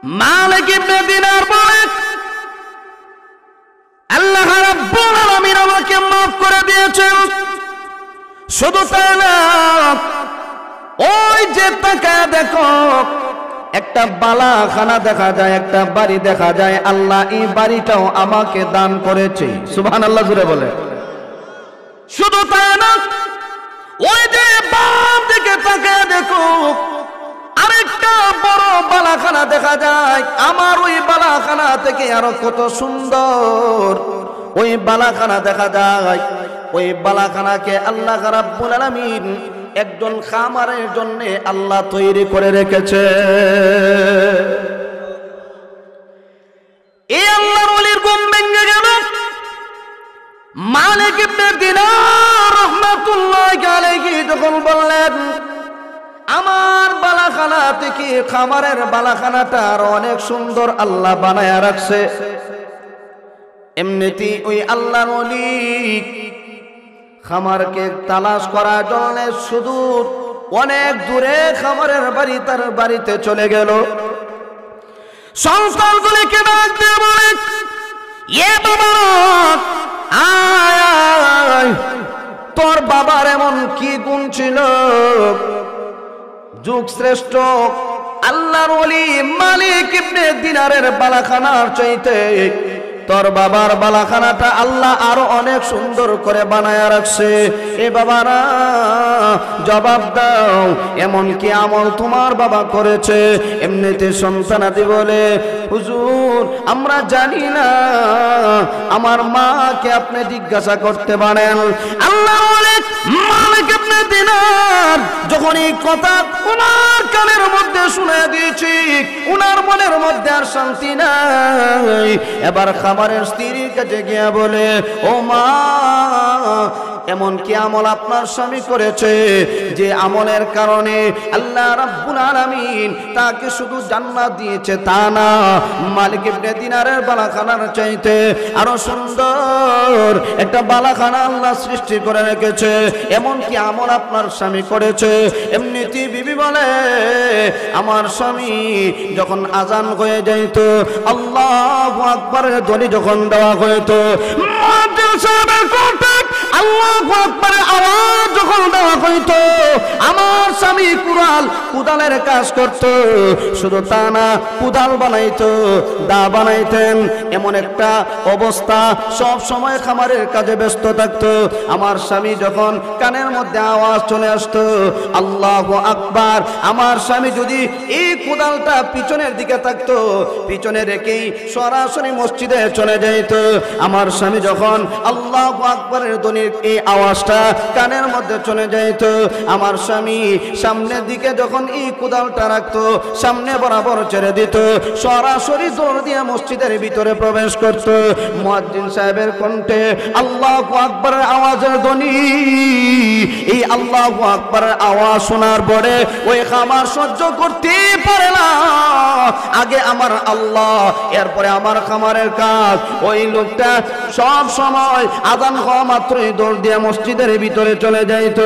মালিক ইবনে দিনার বলে, আল্লাহ রাব্বুল আলামিন আমাকে মাফ করে দিয়েছেন। শুধু তাই না, ওই যে তাকায় দেখো, একটা বালাখানা দেখা যায়, একটা বাড়ি দেখা যায়। আল্লাহ এই বাড়িটাও আমাকে দান করেছে। সুবহানাল্লাহ জুড়ে বলে। শুধু তাই না, ওই যে বাম দিকে তাকায় দেখো, আরেকটা বড় বালাখানা দেখা যায়। আমার ওই বালাখানা থেকে আরো কত সুন্দর ওই বালাখানা দেখা যায়। ওই বালাখানাকে আল্লাহ রাব্বুল আলামিন একজন খামারের জন্য আল্লাহ তৈরি করে রেখেছে। এই আল্লাহর ওলির ঘুম ভেঙে গেল। মালিক ইবনে দিনার রাহমাতুল্লাহি আলাইহি যখন বললেন, আমার বালাখানা থেকে খামারের বালাখানাটা আরো অনেক সুন্দর আল্লাহ বানায়া রাখছে। এমনিতেই ওই আল্লাহর ওলি খামারকে তালাশ করার জন্য সুদূর অনেক দূরে খামারের বাড়ি, তার বাড়িতে চলে গেল। সন্তানগুলিকে ডাক দিয়ে বলে, এ বাবা, আয় আয়, তোর বাবার এমন কি গুণ ছিল? যুগ শ্রেষ্ঠ আল্লাহর ওলি মালিক ইবনে দিনারের বালাখানার চাইতে তোর বাবার বালাখানাটা আল্লাহ আরো অনেক সুন্দর করে বানায়া রাখছে। এ বাবারা, জবাব দাও, এমন কি আমল তোমার বাবা করেছে? এমনিতে সন্তানাদি বলে, হুজুর আমরা জানি না, আমার মাকে আপনি জিজ্ঞাসা করতে পারেন। আল্লাহ মালিক ইবনে দিনার যখন এই কথা ওনার কানের মধ্যে শুনে দিয়েছি, ওনার মনের মধ্যে আর শান্তি নাই। এবার খামারের স্ত্রীর কাছে গিয়ে বলে, ও মা, এমন কি আমল আপনার স্বামী করেছে যে আমলের কারণে আল্লাহ রাব্বুল আলামিন তাকে শুধু জান্নাত দিয়েছে তা না, মালিক ইবনে দিনারের বালাখানার চাইতে আরো সুন্দর একটা বালাখানা আল্লাহ সৃষ্টি করে রেখেছে? এমন কি আমল আপনার স্বামী করেছে? এমনিতে বিবি বলে, আমার স্বামী যখন আজান হয়ে যাইত, আল্লাহু আকবারের ধ্বনি যখন দেওয়া হইতো, আল্লাহু আকবারের আওয়াজ যখন দেওয়া হইতো, আমার স্বামী কুদালের কাজ করত। শুধু তা না, কুদাল বানাইতো, দা বানাইতেন। এমন একটা অবস্থা, সব সময় খামারের কাজে ব্যস্ত থাকতো। আমার স্বামী যখন কানের মধ্যে আওয়াজ চলে আসতো, আল্লাহু আকবার, আমার স্বামী যদি এই কুদালটা পিছনের দিকে থাকতো, পিছনে রেখেই সরাসরি মসজিদে চলে যাইত। আমার স্বামী যখন আল্লাহু আকবারের ধ্বনির এই আওয়াজটা কানের মধ্যে চলে যাইত, আমার স্বামী সামনের দিকে যখন এই কুদালটা রাখতো, সামনে বরাবর ছেড়ে দিত, সরাসরি দৌড় দিয়ে মসজিদের ভিতরে প্রবেশ করত। মুয়াজ্জিন সাহেবের কণ্ঠে আল্লাহু আকবারের আওয়াজের ধ্বনি, এই আল্লাহু আকবারের আওয়াজ শোনার পরে ওই খামার সহ্য করতে পারে না। আগে আমার আল্লাহ, এরপরে আমার খামারের কাজ। ওই লোকটা সব সময় আযান হওয়া মাত্রই দৌড় দিয়ে মসজিদের ভিতরে চলে যাইত।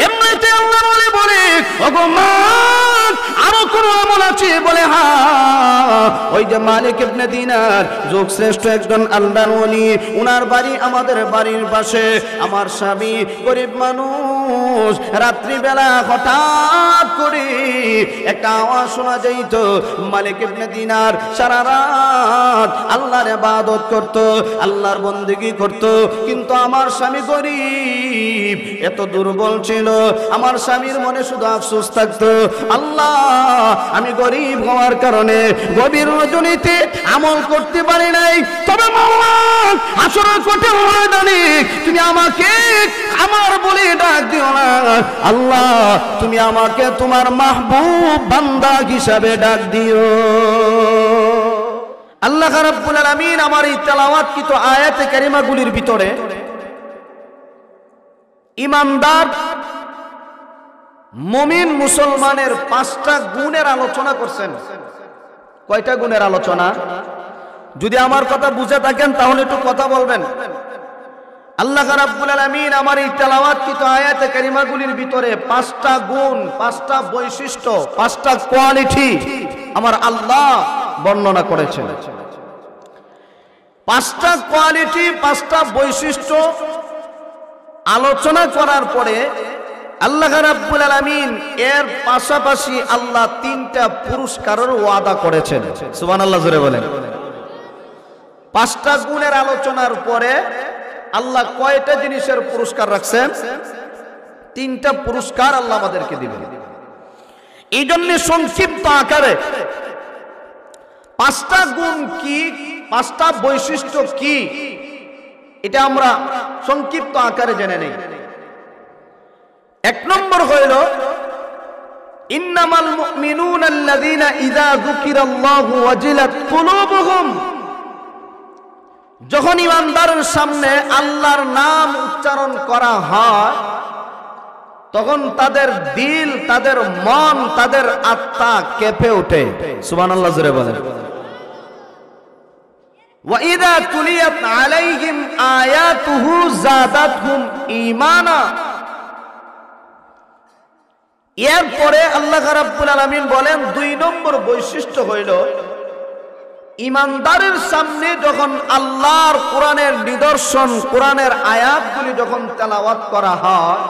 এমনিতে আল্লাহর ওলি বলে, ওগো মা, আরো কোন আমল আছে? বলে, হ্যাঁ, ওই যে মালিক ইবনে দিনার, যুগ শ্রেষ্ঠ একজন আল্লাহর ওলি, উনার বাড়ি আমাদের বাড়ির পাশে। আমার স্বামী গরিব মানুষ, রাত্রিবেলা হঠাৎ করে একটা আওয়াজ শোনা যাইত। মালিক ইবনে দিনার সারা রাত আল্লাহর ইবাদত করত, আল্লাহর বন্দেগী করত, কিন্তু আমার স্বামী গরিব, এত দুর্বল ছিল। আমার স্বামীর মনে শুধু আফসোস থাকতো, আল্লাহ, আমি গরিব হওয়ার কারণে গভীর রজনীতে আমল করতে পারি নাই, তবে মাওলা আসরের কঠিন ময়দানে তুমি আমাকে আমার বলে ডাক দিও না। আল্লাহ, তুমি আমাকে তোমার মাহবুব বান্দা হিসাবে ডাক দিও। আল্লাহ রাব্বুল আলামিন আমার এই তেলাওয়াতকৃত আয়াতে কারিমাগুলির ভিতরে ইমানদার মুমিন মুসলমানের 5টা গুণের আলোচনা করছেন। কয়টা গুণের আলোচনা? যদি আমার কথা বুঝে থাকেন তাহলে একটু কথা বলবেন। আল্লাহ রাব্বুল আলামিন আমার এই তেলাওয়াতকৃত আয়াতে কারিমাগুলির ভিতরে 5টা গুণ, 5টা বৈশিষ্ট্য, 5টা কোয়ালিটি আমার আল্লাহ বর্ণনা করেছেন। পাঁচটা কোয়ালিটি, পাঁচটা বৈশিষ্ট্য আলোচনা করার পরে আল্লাহ রাব্বুল আলামিন এর পাশাপাশি আল্লাহ তিনটা পুরস্কারের ওয়াদা করেছেন। সুবহানাল্লাহ জোরে বলেন। পাঁচটা গুণের আলোচনার পরে আল্লাহ কয়টা জিনিসের পুরস্কার রাখছেন? তিনটা পুরস্কার আল্লাহ আমাদেরকে দিবেন। এই জন্য সংক্ষিপ্ত আকারে পাঁচটা গুণ কি, পাঁচটা বৈশিষ্ট্য কি, এটা আমরা সংক্ষিপ্ত আকারে জেনে নেই। এক নম্বর হইল ইন্নামাল মুমিনুনা আল্লাযীনা ইযা যুকিরাল্লাহু ওয়াজিলাত কুলুবুহুম। যখন ঈমানদারের সামনে আল্লাহর নাম উচ্চারণ করা হয় তখন তাদের দিল, তাদের মন, তাদের আত্মা কেঁপে ওঠে। সুবহানাল্লাহ জোরে বলেন। ওয়া ইযা তুলিয়াত আলাইহিম আয়াতুহু যাদাতহুম ঈমানা। এরপরে আল্লাহ রাব্বুল আলামিন বলেন দুই নম্বর বৈশিষ্ট্য হইল ঈমানদারের সামনে যখন আল্লাহর কোরআনের নিদর্শন, কোরআনের আয়াতগুলি যখন তেলাওয়াত করা হয়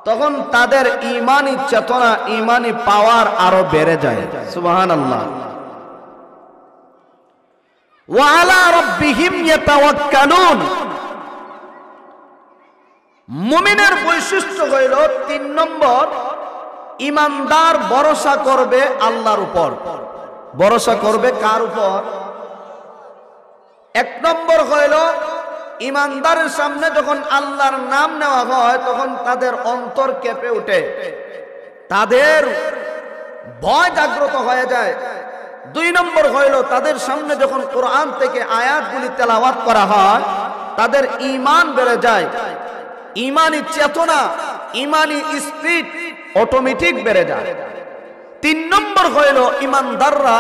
তখন তাদের ঈমানি চেতনা, ঈমানি পাওয়ার আরো বেড়ে যায়। সুবহানাল্লাহ। ওয়া আলা রাব্বিহিম ইয়াতাওয়াক্কালুন। মুমিনের বৈশিষ্ট্য হইল তিন নম্বর, ঈমানদার ভরসা করবে আল্লাহর উপর। ভরসা করবে কার উপর? এক নম্বর হইল ঈমানদারের সামনে যখন আল্লাহর নাম নেওয়া হয় তখন তাদের অন্তর কেঁপে ওঠে, তাদের ভয় জাগ্রত হয়ে যায়। দুই নম্বর হইল তাদের সামনে যখন কোরআন থেকে আয়াতগুলি তেলাওয়াত করা হয় তাদের ঈমান বেড়ে যায়, ঈমানি চেতনা, ঈমানি স্পিরিট অটোমেটিক বেড়ে যায়। তিন নম্বর হইল ঈমানদাররা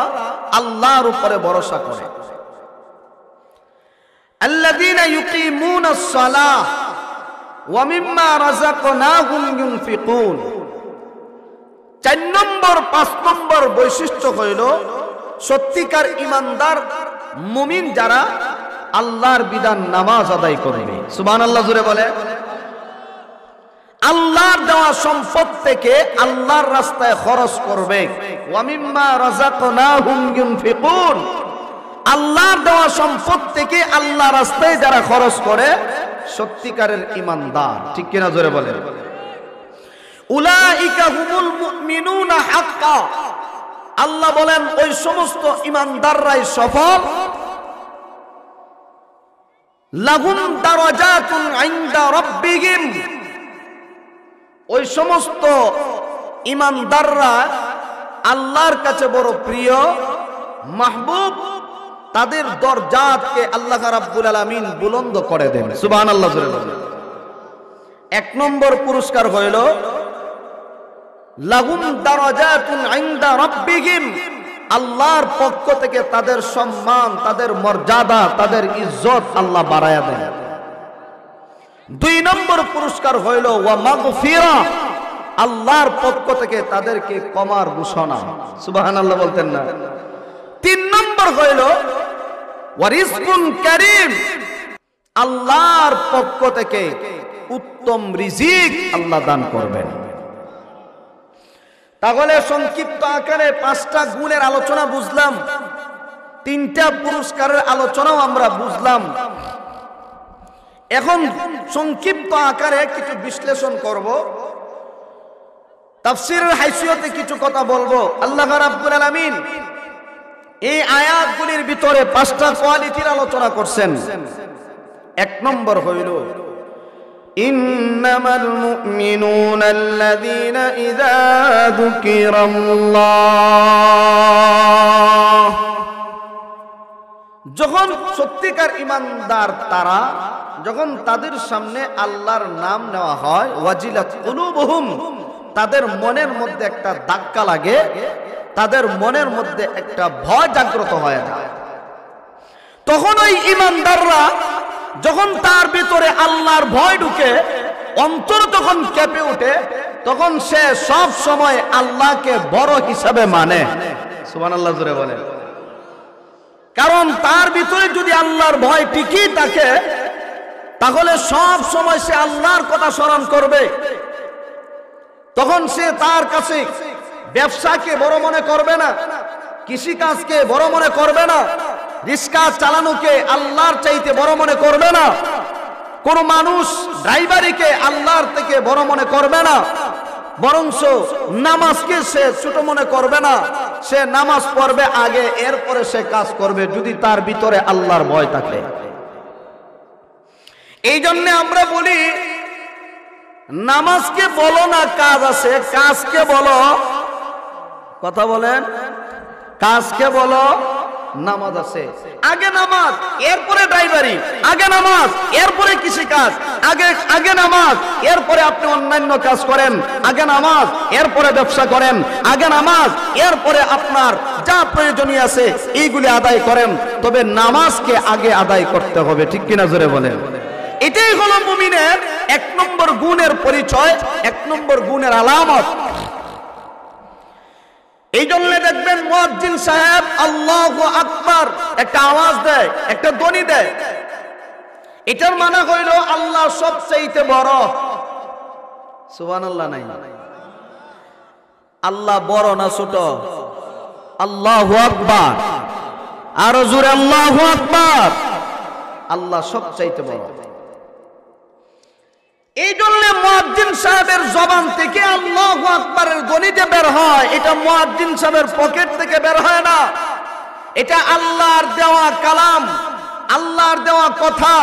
আল্লাহর উপরে ভরসা করে। আল্লাযীনা ইউকিমুনাস সালাহ ওয়া মিম্মা রাযাকনাহুম ইউনফিকুন। চার নম্বর, পাঁচ নম্বর বৈশিষ্ট্য হইল সত্যিকার ঈমানদার মুমিন যারা আল্লাহর বিধান নামাজ আদায় করবে। সুবহানাল্লাহ জোরে বলে। আল্লাহর দেওয়া সম্পদ থেকে আল্লাহর রাস্তায় খরচ করবে। ওয়া মিম্মা রাযাকনাহুম ইউনফিকুন। আল্লাহর দেওয়া সম্পদ থেকে আল্লাহ রাস্তায় যারা খরচ করে সত্যিকারের ঈমানদার। ঠিক কিনা জোরে বলেন। উলাইকা হুমুল মুমিনুনা হাক্কা। আল্লাহ বলেন ওই সমস্ত ঈমানদাররাই সফল। লাহুম দারাজাতুন ইনদা রাব্বিহিম। ওই সমস্ত ঈমানদাররা আল্লাহর কাছে বড় প্রিয়, মাহবুব। তাদের দরজাতকে আল্লাহ রাব্বুল আলামিন বুলন্দ করে দেন। সুবহানাল্লাহ জোরে বলেন। এক নম্বর পুরস্কার হইল লাহুম দারাজাতুন ইনদা রাব্বিহিম। আল্লাহর পক্ষ থেকে তাদের সম্মান, তাদের মর্যাদা, তাদের ইজ্জত আল্লাহ বাড়ায়া দেন। দুই নম্বর পুরস্কার হইল ওয়া মাগফিরা। আল্লাহর পক্ষ থেকে তাদেরকে ক্ষমার ঘোষণা। সুবহানাল্লাহ বলতেন না? তিন নম্বর হইল ওয়া রিজকুন কারীম। আল্লাহর পক্ষ থেকে উত্তম রিজিক আল্লাহ দান করবেন। তাহলে সংক্ষিপ্ত আকারে পাঁচটা গুণের আলোচনা বুঝলাম, তিনটা পুরস্কারের আলোচনাও আমরা বুঝলাম। এখন সংক্ষিপ্ত আকারে কিছু বিশ্লেষণ করব, তাফসীরের হাইসিয়তে কিছু কথা বলবো। আল্লাহ রাব্বুল আলামিন এই আয়াতগুলির ভিতরে পাঁচটা কোয়ালিটির আলোচনা করছেন। এক নম্বর হইল ইন্নামাল মুমিনুনা আল্লাযীনা ইযা যুকিরাল্লাহ। যখন সত্যিকার ঈমানদার তারা, যখন তাদের সামনে আল্লাহর নাম নেওয়া হয়, ওয়াজিলাত কুলুবুহুম, তাদের মনের মধ্যে একটা ধাক্কা লাগে, তাদের মনের মধ্যে একটা ভয় জাগ্রত হয়ে যায়। তখন ওই ঈমানদাররা যখন তার ভিতরে আল্লাহর ভয় ঢুকে, অন্তর যখন কেঁপে ওঠে, তখন সে সব সময় আল্লাহকে বড় হিসাবে মানে। সুবহানাল্লাহ জোরে বলেন। কারণ তার ভিতরে যদি আল্লাহর ভয় টিকেই থাকে তাহলে সব সময় সে আল্লাহর কথা স্মরণ করবে। তখন সে তার কাছে ব্যবসাকে বড় মনে করবে না, কৃষিকাজকে বড় মনে করবে না, রিক্সা চালানোকে আল্লাহর চাইতে বড় মনে করবে না, কোন মানুষ ড্রাইভারিকে আল্লাহর থেকে বড় মনে করবে না, বরঞ্চ নামাজকে সে ছোট মনে করবে না। সে নামাজ পড়বে আগে, এরপরে সে কাজ করবে, যদি তার ভিতরে আল্লাহর ভয় থাকে। এই জন্য আমরা বলি নামাজকে বলো না কাজ আছে, কাজকে বলো, কথা বলেন, কাজকে বলো নামাজ আছে। আগে নামাজ এরপরে ড্রাইভারি, আগে নামাজ এরপরে কৃষিকাজ, আগে নামাজ এরপরে আপনি অন্যান্য কাজ করেন, আগে নামাজ এরপরে ব্যবসা করেন, আগে নামাজ এরপরে আপনার যা প্রয়োজনীয় আছে এইগুলি আদায় করেন। তবে নামাজকে আগে আদায় করতে হবে, ঠিক কিনা জোরে বলেন। এটাই হলো মুমিনের এক নম্বর গুণের পরিচয়, এক নম্বর গুণের আলামত। এই জন্য দেখবেন মুয়াজ্জিন সাহেব আল্লাহু আকবার একটা আওয়াজ দেয়, একটা ধ্বনি দেয়, এটার মানে হইল আল্লাহ সবচেয়ে বড়। সুবহানাল্লাহ নাই, আল্লাহ বড় না ছোট? আল্লাহু আকবার, আরো জোরে আল্লাহু আকবার। আল্লাহ সবচেয়ে বড়। এই জন্য মুয়াজ্জিন সাহেবের জবান থেকে আল্লাহু আকবারের ধ্বনি যে বের হয়, এটা মুয়াজ্জিন সাহেবের পকেট থেকে বের হয় না, এটা আল্লাহর দেওয়া কালাম, আল্লাহর দেওয়া কথা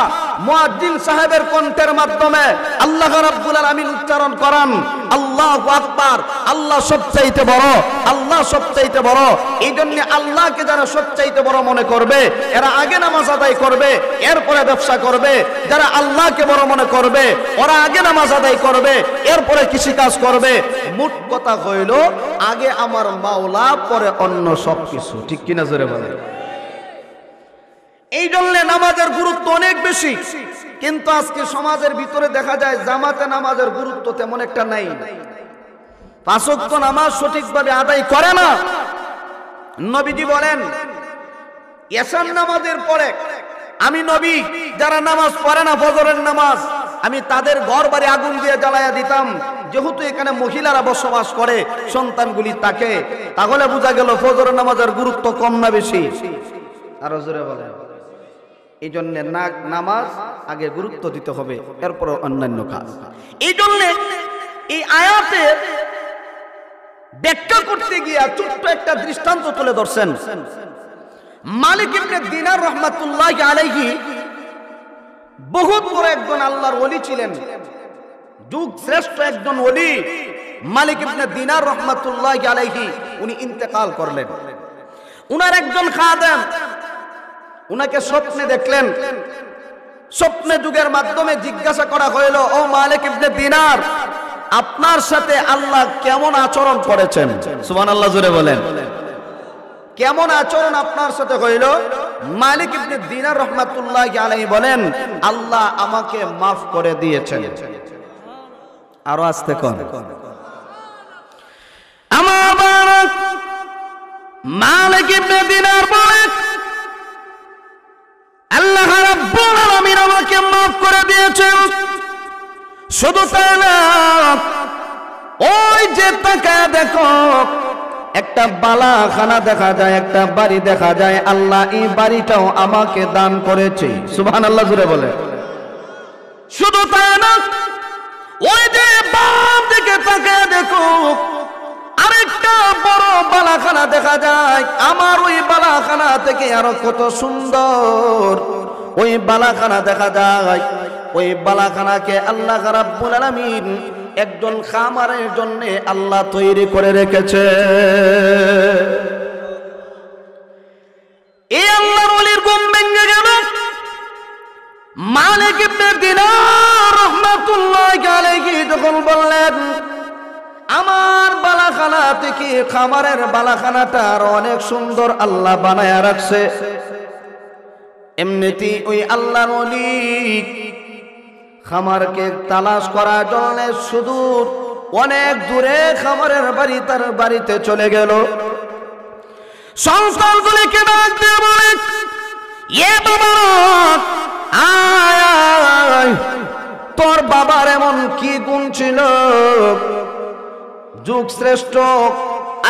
মুয়াজ্জিন সাহেবের কণ্ঠের মাধ্যমে আল্লাহ রাব্বুল আলামিন উচ্চারণ করান, আল্লাহু আকবার। আল্লাহ সবচাইতে বড়, আল্লাহ সবচাইতে বড়। এই জন্য আল্লাহকে যারা সবচাইতে বড় মনে করবে এরা আগে নামাজ আদায় করবে, এরপরে ব্যবসা করবে। যারা আল্লাহকে বড় মনে করবে ওরা আগে নামাজ আদায় করবে, এরপরে কৃষিকাজ করবে। মোট কথা হইল আগে আমার মাওলা, পরে অন্য সবকিছু, ঠিক কিনা জোরে বলে। এই জন্য নামাজের গুরুত্ব অনেক বেশি, কিন্তু আজকে সমাজের ভিতরে দেখা যায় জামাতে নামাজের গুরুত্ব তেমন একটা নাই। পাঁচ ওয়াক্ত নামাজ সঠিকভাবে আদায় করে না। নবীজি বলেন এশার নামাজের পরে আমি নবী যারা নামাজ পড়ে না ফজরের নামাজ, আমি তাদের ঘর বাড়ি আগুন দিয়ে জ্বালায়া দিতাম। যেহেতু এখানে মহিলারা বসবাস করে, সন্তানগুলি তাকে, তাহলে বোঝা গেল ফজরের নামাজের গুরুত্ব কম না বেশি? আরো জোরে বলে। এই জন্য নামাজ আগে গুরুত্ব দিতে হবে, এরপর অন্যান্য কাজ। এই জন্য এই আয়াতের ব্যাখ্যা করতে গিয়া ছোট্ট একটা দৃষ্টান্ত তুলে ধরছেন। মালিক ইবনে দিনার রাহমাতুল্লাহি আলাইহি বহুত বড় একজন আল্লাহর ওলি ছিলেন, যুগ শ্রেষ্ঠ একজন ওলি। মালিক ইবনে দিনার রাহমাতুল্লাহি আলাইহি উনি ইন্তেকাল করলেন। উনার একজন খাদেম উনাকে স্বপ্নে দেখলেন। স্বপ্নে যুগের মাধ্যমে জিজ্ঞাসা করা হইল, ও মালিক ইবনে দিনার, আপনার সাথে আল্লাহ কেমন আচরণ করেছেন? সুবহানাল্লাহ জোরে বলেন। কেমন আচরণ আপনার সাথে হইল? মালিক ইবনে দিনার রাহমাতুল্লাহি আলাইহি বলেন, আল্লাহ আমাকে মাফ করে দিয়েছেন। আরো আস্তে কোন আমার মালিক ইবনে দিনার বলেন, আল্লাহ রাব্বুল আলামিন আমাকে মাফ করে দিয়েছেন। শুধু তাই না, ওই যে তাকায় দেখো একটা বালাখানা দেখা যায়, একটা বাড়ি দেখা যায়, আল্লাহ এই বাড়িটাও আমাকে দান করেছে। সুবহানাল্লাহ জোরে বলে। শুধু তাই না, ওই যে বাম দিকে তাকায় দেখো আরেকটা বড় বালাখানা দেখা যায়, আমার ওই বালাখানা থেকে আরো কত সুন্দর ওই বালাখানা দেখা যায়। ওই বালাখানাকে আল্লাহ রাব্বুল আলামিন একজন খামারের জন্য আল্লাহ তৈরি করে রেখেছে। এই আল্লাহর ওলির ঘুম ভেঙে গেল। মালিক ইবনে দিনার রাহমাতুল্লাহি আলাইহি যখন বললেন, আমার বালাখানা থেকে খামারের বালাখানাটা আরো অনেক সুন্দর আল্লাহ বানায়া রাখছে। এমনিতেই ওই আল্লাহর ওলি খামারকে তালাশ করার জন্য সুদূর অনেক দূরে খামারের বাড়ি তার বাড়িতে চলে গেল। সন্তানগুলিকে ডাক দিয়ে বলে, এ বাবা আয় আয়, তোর বাবার এমন কি গুণ ছিল? যুগ শ্রেষ্ঠ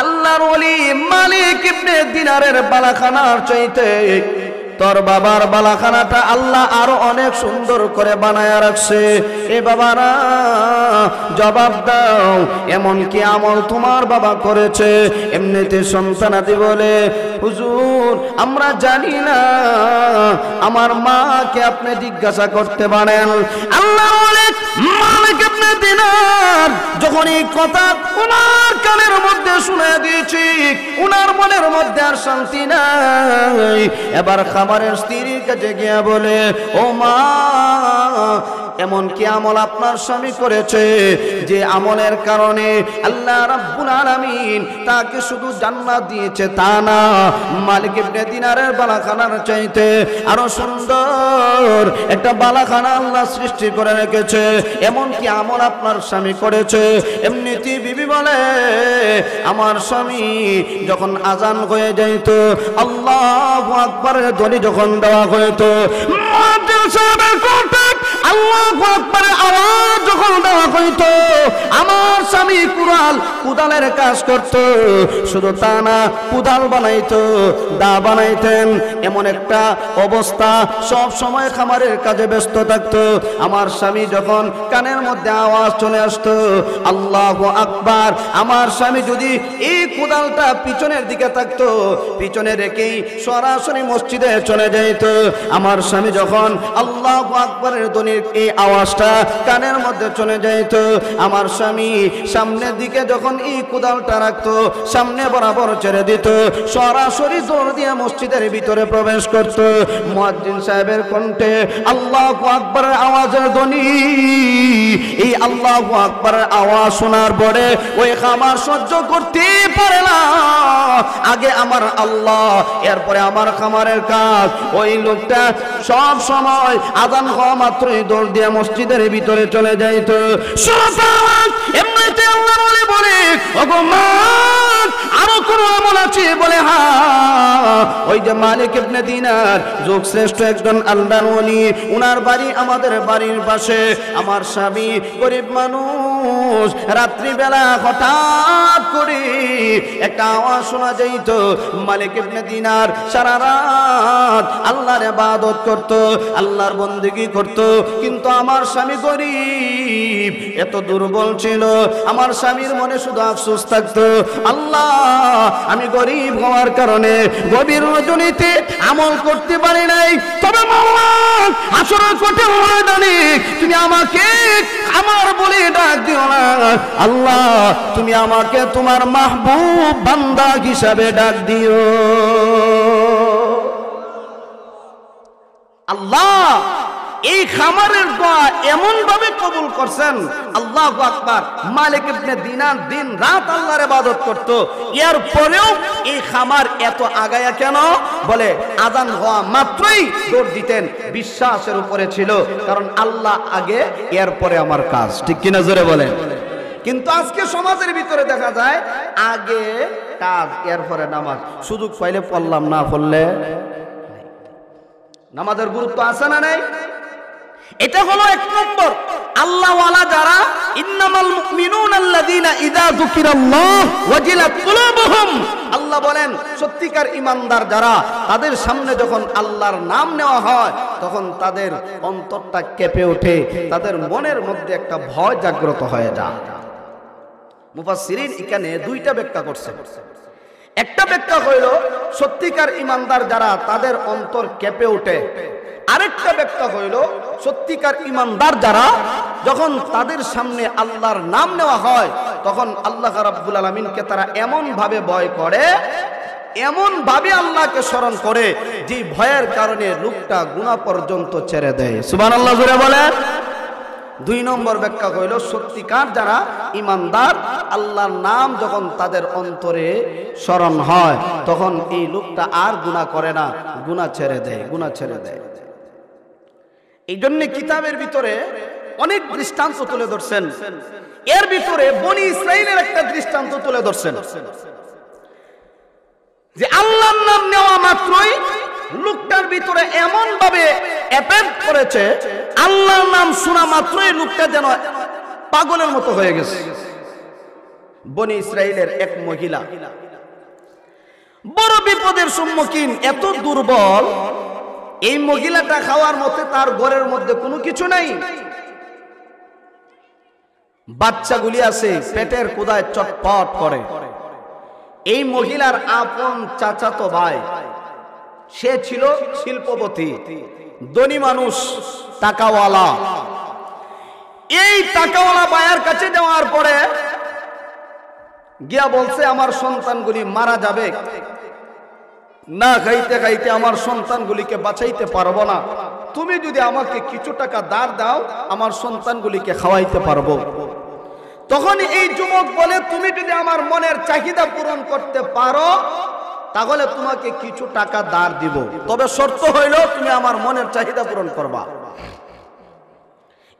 আল্লাহর ওলি মালিক ইবনে দিনারের বালাখানার চাইতে তোর বাবার বালাখানাটা আল্লাহ আরো অনেক সুন্দর করে বানায়া রাখছে। এ বাবারা জবাব দাও, এমন কি আমল তোমার বাবা করেছে? এমনিতে সন্তানাদি বলে, হুজুর আমরা জানি না, আমার মাকে আপনি জিজ্ঞাসা করতে পারেন। আল্লাহ মালিক ইবনে দিনার যখন এই কথা ওনার কানের মধ্যে শুনে দিয়েছি, ওনার মনের মধ্যে আর শান্তি নাই। এবার খাবারের স্ত্রীর কাছে গিয়া বলে, ও মা, এমন কি আমল আপনার স্বামী করেছে যে আমলের কারণে আল্লাহ রাব্বুল আলামিন তাকে শুধু জান্নাত দিয়েছে তা না, মালিক ইবনে দিনারের বালাখানার চাইতে আরো সুন্দর একটা বালাখানা আল্লাহ সৃষ্টি করে রেখেছে। এমন কি আমল আপনার স্বামী করেছে? এমনিতেই বিবি বলে, আমার স্বামী যখন আজান হয়ে যাইত, আল্লাহু আকবারের ধ্বনি যখন দেওয়া হইতো, আল্লাহু আকবারের আওয়াজ যখন দেওয়া হইতো, আমার স্বামী কুদালের কাজ করত। শুধু তা না, কুদাল বানাইতো, দা বানাইতেন। এমন একটা অবস্থা, সব সময় খামারের কাজে ব্যস্ত থাকতো। আমার স্বামী যখন কানের মধ্যে আওয়াজ চলে আসতো আল্লাহু আকবার, আমার স্বামী যদি এই কুদালটা পিছনের দিকে থাকতো, পিছনে রেখেই সরাসরি মসজিদে চলে যাইত। আমার স্বামী যখন আল্লাহু আকবারের ধ্বনির এই আওয়াজটা কানের মধ্যে চলে যাইত, আমার স্বামী সামনের দিকে যখন এই কুদালটা রাখতো, সামনে বরাবর ছেড়ে দিত, সরাসরি দৌড় দিয়ে মসজিদের ভিতরে প্রবেশ করত। মুয়াজ্জিন সাহেবের কণ্ঠে আল্লাহু আকবারের আওয়াজের ধ্বনি, এই আল্লাহু আকবারের আওয়াজ শোনার পরে ওই খামার সহ্য করতে পারে না। আগে আমার আল্লাহ, এরপরে আমার খামারের কাজ। ওই লোকটা সব সময় আযান হওয়া মাত্রই দৌড় দিয়ে মসজিদের ভিতরে চলে যাইত। এমনিতে আল্লাহ বলে, ওগো মা, আরো কোন আমল আছে? বলে, হ্যাঁ, ওই যে মালিক ইবনে দিনার যুগ শ্রেষ্ঠ একজন আল্লাহর ওলি, উনার বাড়ি আমাদের বাড়ির পাশে। আমার স্বামী গরিব মানুষ, রাত্রিবেলা হঠাৎ করে একটা আওয়াজ শোনা যাইত। মালিক ইবনে দিনার সারা রাত আল্লাহর ইবাদত করত, আল্লাহর বন্দেগী করত, কিন্তু আমার স্বামী গরিব, এত দুর্বল ছিল। আমার স্বামীর মনে শুধু আফসোস থাকতো, আল্লাহ, আমি গরিব হওয়ার কারণে গভীর রজনীতে আমল করতে পারি নাই, তবে মাওলা আসরের কঠিন ময়দানে তুমি আমাকে আমার বলে ডাক দিও না। আল্লাহ, তুমি আমাকে তোমার মাহবুব বান্দা হিসাবে ডাক দিও। আল্লাহ এই খামারের দোয়া এমন ভাবে কবুল করছেন, আল্লাহু আকবার। মালিক ইবনে দিনার দিন রাত আল্লাহর ইবাদত করত, এর পরেও এই খামার এত আগায়া কেন? বলে, আযান হওয়া মাত্রই দৌড় দিতেন, বিশ্বাসের উপরে ছিল, কারণ আল্লাহ আগে, এরপরে আমার কাজ। ঠিক কিনা জোরে বলেন? কিন্তু আজকে সমাজের ভিতরে দেখা যায় আগে কাজ, এরপরে নামাজ। সুযোগ পাইলে পড়লাম, না পড়লে নামাজের গুরুত্ব আছে না নাই? এটা হলো এক নম্বর। আল্লাহ ওয়ালা যারা, ইন্নামাল মুমিনুনা আল্লাযীনা ইযা যুকিরাল্লাহ ওয়াজিলাত কুলুবুহুম, আল্লাহ বলেন সত্যিকার ঈমানদার যারা, তাদের সামনে যখন আল্লাহর নাম নেওয়া হয় তখন তাদের অন্তরটা কেঁপে ওঠে, তাদের মনের মধ্যে একটা ভয় জাগ্রত হয়ে যায়। মুফাসসিরিন এখানে দুইটা ব্যাখ্যা করছে। একটা ব্যাখ্যা হইল সত্যিকার ঈমানদার যারা, তাদের অন্তর কেঁপে ওঠে। আরেকটা ব্যাখ্যা হইল সত্যিকার ঈমানদার যারা, যখন তাদের সামনে আল্লাহর নাম নেওয়া হয় তখন আল্লাহ রাব্বুল আলামিনকে তারা এমন ভাবে ভয় করে, এমন ভাবে আল্লাহকে স্মরণ করে, যে ভয়ের কারণে লোকটা গুনাহ পর্যন্ত ছেড়ে দেয়। সুবহানাল্লাহ জোরে বলেন। দুই নম্বর ব্যাখ্যা হইল সত্যিকার যারা ঈমানদার, আল্লাহর নাম যখন তাদের অন্তরে স্মরণ হয় তখন এই লোকটা আর গুনাহ করে না, গুনাহ ছেড়ে দেয়, গুনাহ ছেড়ে দেয়। এই জন্য কিতাবের ভিতরে অনেক দৃষ্টান্ত তুলে ধরছেন, এর ভিতরে বনি ইসরাইলের একটা দৃষ্টান্ত তুলে ধরছেন। যে আল্লাহর নাম নেওয়া মাত্রই লোকটার ভিতরে এমন ভাবে এফেক্ট করেছে, আল্লাহর নাম শোনা মাত্রই লোকটা যেন পাগলের মতো হয়ে গেছে। বনি ইসরাইলের এক মহিলা বড় বিপদের সম্মুখীন, এত দুর্বল, এই মহিলাটা খাওয়ার মতে তার ঘরের মধ্যে কোনো কিছু নাই, বাচ্চাগুলি আছে পেটের ক্ষুধায় চটপট করে। এই মহিলার আপন চাচাতো ভাই, সে ছিল শিল্পপতি, ধনী মানুষ, টাকাওয়ালা। এই টাকাওয়ালা ভাইয়ের কাছে যাওয়ার পরে গিয়া বলছে, আমার সন্তানগুলি মারা যাবে, না খাইতে খাইতে আমার সন্তানগুলিকে বাঁচাইতে পারবো না, তুমি যদি আমাকে কিছু টাকা ধার দাও আমার সন্তানগুলিকে খাওয়াইতে পারবো। তখন এই যুবক বলে, তুমি যদি আমার মনের চাহিদা পূরণ করতে পারো তাহলে তোমাকে কিছু টাকা ধার দিব, তবে শর্ত হইল তুমি আমার মনের চাহিদা পূরণ করবা।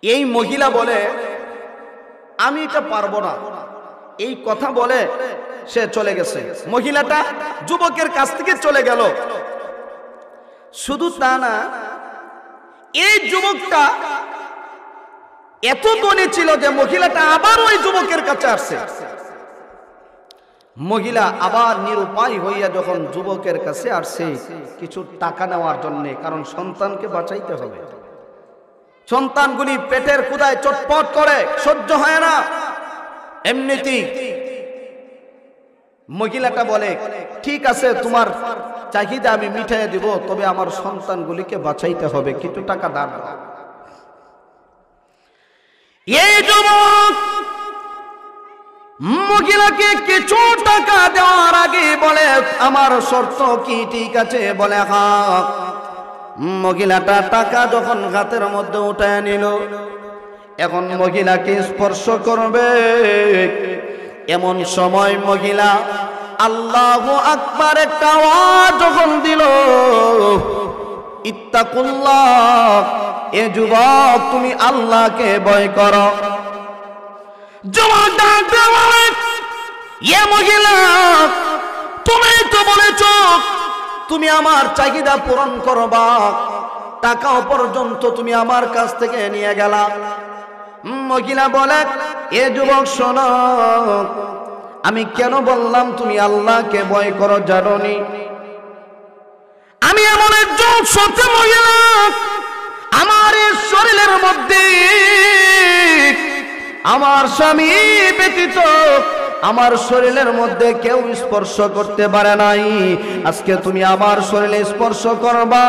এই মহিলা বলে, আমি এটা পারবো না। এই কথা বলে সে চলে গেছে। মহিলাটা যুবকের কাছ থেকে চলে গেল। শুধু তা না, এই যুবকটা এত ধনী ছিল যে মহিলাটা আবার ওই যুবকের কাছে আসছে। মহিলা আবার নিরুপায় হইয়া যখন যুবকের কাছে আসছে কিছু টাকা নেওয়ার জন্য, কারণ সন্তানকে বাঁচাইতে হবে, সন্তানগুলি পেটের ক্ষুধায় চটপট করে, সহ্য হয় না। এমনিতেই মহিলাটা বলে, ঠিক আছে তোমার চাহিদা আমি মিটাইয়া দিব, তবে আমার সন্তানগুলিকে বাঁচাইতে হবে, কিছু টাকা দাও। এই যুবক মহিলাকে কিছু টাকা দেওয়ার আগে বলে, আমার শর্ত কি? ঠিক আছে বলে, হ্যাঁ। মহিলাটা টাকা যখন হাতের মধ্যে উঠায় নিল, এখন মহিলাকে স্পর্শ করবে, এমন সময় মহিলা আল্লাহু আকবার একটা আওয়াজ যখন দিল, ইত্তাকুল্লাহ, এ যুবক তুমি আল্লাহকে ভয় করো। যুবক ডাকতে বলে, এ মহিলা তুমি তো বলেছ তুমি আমার চাহিদা পূরণ করবা, টাকাও পর্যন্ত তুমি আমার কাছ থেকে নিয়ে গেলা। মহিলা বলে, এ যুবক শোনো, আমি কেন বললাম তুমি আল্লাহকে ভয় করো জানোনি? আমি এমন একজন সত্য মহিলা, আমার এই শরীরের মধ্যে আমার স্বামী ব্যতীত আমার শরীরের মধ্যে কেউ স্পর্শ করতে পারে নাই, আজকে তুমি আমার শরীরে স্পর্শ করবা,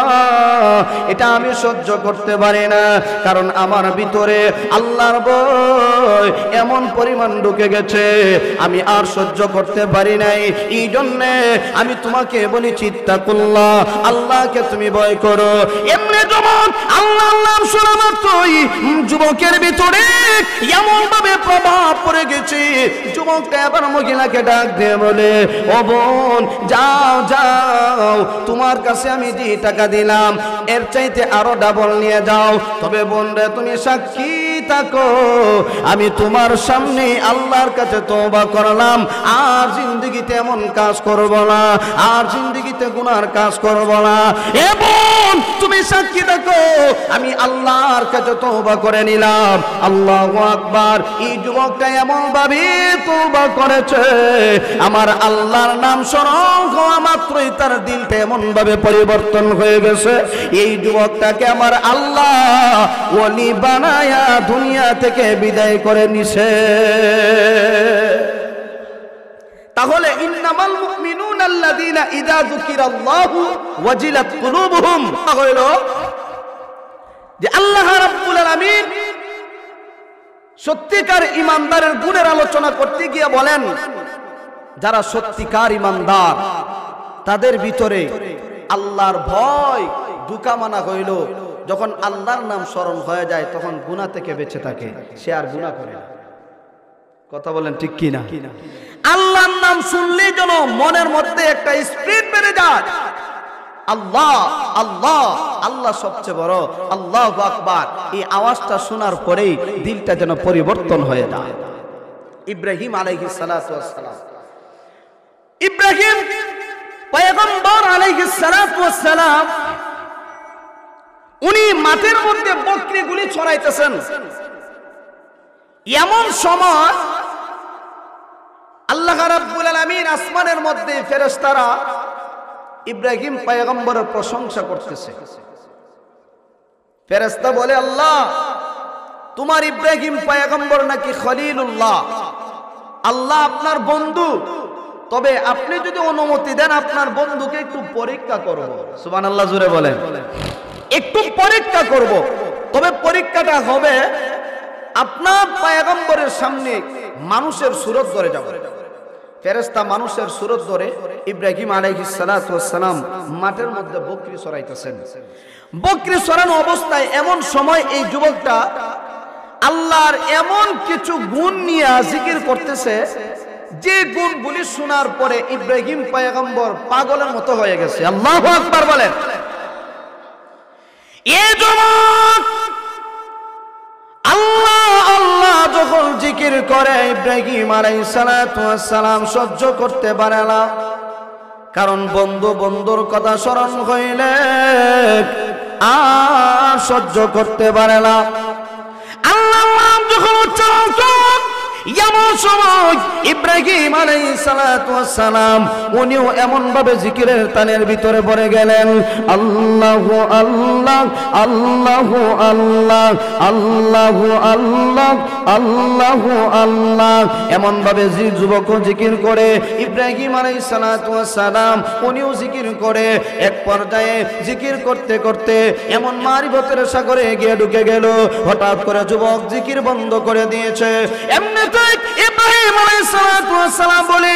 এটা আমি সহ্য করতে পারি না, কারণ আমার ভিতরে আল্লাহর ভয় এমন পরিমাণ ঢুকে গেছে, আমি আর সহ্য করতে পারি নাই। এই জন্যে আমি তোমাকে বলি, ইত্তাকুল্লাহ, আল্লাহকে তুমি ভয় করো। এমনি যুবক আল্লাহ নাম শোনা মাত্রই যুবকের ভিতরে এমন ভাবে প্রভাব পড়ে গেছে, যুবকটা এবার মহিলাকে ডাক দিয়ে বলে, ও বোন, যাও যাও, তোমার কাছে আমি যে টাকা দিলাম এর চাইতে আরো ডাবল নিয়ে যাও, তবে বোন রে তুমি সাক্ষী থাকো, আমি তোমার সামনে আল্লাহর কাছে তওবা করলাম, আর জিন্দেগিতে এমন কাজ করব না, আর জিন্দেগিতে গুনার কাজ করব না। এ বোন তুমি সাক্ষী থাকো, আমি আল্লাহর কাছে তওবা করে নিলাম। আল্লাহু আকবার। এই যুবকটা এমন ভাবে তওবা করেছে, আমার আল্লাহর নাম স্মরণ হওয়া মাত্রই তার দিলটা এমন ভাবে পরিবর্তন হয়ে গেছে। এই যুবকটাকে আমার আল্লাহ ওলি বানায়া দুনিয়া থেকে বিদায় করে নিছে। তাহলে ইন্নামাল মুমিনুনা আল্লাযীনা ইযা যুকিরাল্লাহু ওয়াজিলাত কুলুবুহুম, হইল যে আল্লাহ রাব্বুল আলামিন সত্যিকার ইমানদারের গুণের আলোচনা করতে গিয়ে বলেন, যারা সত্যিকার ইমানদার তাদের ভিতরে আল্লাহর ভয় দুকা মানা হইল, যখন আল্লাহর নাম স্মরণ হয়ে যায় তখন গুনাহ থেকে বেঁচে থাকে, সে আর গুনাহ করে না। কথা বলেন ঠিক কি না? আল্লাহর নাম শুনলেই যেন মনের মধ্যে একটা স্পিরিট বেড়ে যায়, আল্লাহ আল্লাহ আল্লাহ সবচেয়ে বড়, আল্লাহু আকবার। এই আওয়াজটা শোনার পরেই দিলটা যেন পরিবর্তন হয়ে যায়। ইব্রাহিম আলাইহিস সালাতু ওয়াস সালাম, ইব্রাহিম পয়গম্বর আলাইহিস সালাতু ওয়াস সালাম উনি মাঠের মধ্যে বকরিগুলি ছড়াইতেছেন। এমন সময় আল্লাহ রাব্বুল আলামিন আসমানের মধ্যে ফেরেশতারা ইব্রাহিম পয়গম্বরের প্রশংসা করতেছে। ফেরেশতা বলে, আল্লাহ, তোমার ইব্রাহিম পয়গম্বর নাকি খলিলুল্লাহ, আল্লাহ আপনার বন্ধু, তবে আপনি যদি অনুমতি দেন আপনার বন্ধুকে একটু পরীক্ষা করব। সুবহানাল্লাহ, জোরে বলেন। একটু পরীক্ষা করব, তবে পরীক্ষাটা হবে আপনার পয়গম্বরের সামনে মানুষের সুরত ধরে যাব। ফেরেশতা মানুষের সুরত ধরে ইব্রাহিম আলাইহিস সালাতু ওয়াস সালাম মাঠের মধ্যে বকরি চড়াইতেছেন। বকরি চড়ানো অবস্থায় এমন সময় এই যুবকটা আল্লাহর এমন কিছু গুণ নিয়ে জিকির করতেছে, যে গুণগুলি শোনার পরে ইব্রাহিম পয়গম্বর পাগলের মতো হয়ে গেছে। আল্লাহু আকবার বলেন। এই যুবক আল্লাহ আল্লাহ যখন জিকির করে ইব্রাহিম আলাইহিস সালাতু ওয়াস সালাম সহ্য করতে পারে না, কারণ বন্ধু বন্ধুর কথা স্মরণ হইলে আর সহ্য করতে পারে না। আল্লাহ যখন উচ্চারণ করেন, এমন সময় ইব্রাহিম আলাইহিস সালাতু ওয়াস সালাম উনিও এমন ভাবে জিকিরের তানের ভিতরে পড়ে গেলেন, আল্লাহু আল্লাহ আল্লাহু আল্লাহ আল্লাহু আল্লাহ আল্লাহু আল্লাহ, এমন ভাবে যে যুবক জিকির করে ইব্রাহিম আলাইহিস সালাতু ওয়াস সালাম উনিও জিকির করে। এক পর্যায়ে জিকির করতে করতে এমন মারিফতের সাগরে গিয়ে ঢুকে গেল। হঠাৎ করে যুবক জিকির বন্ধ করে দিয়েছে। এমনিতে ইব্রাহিম আলাইহিস সালাতু ওয়াস সালাম বলে,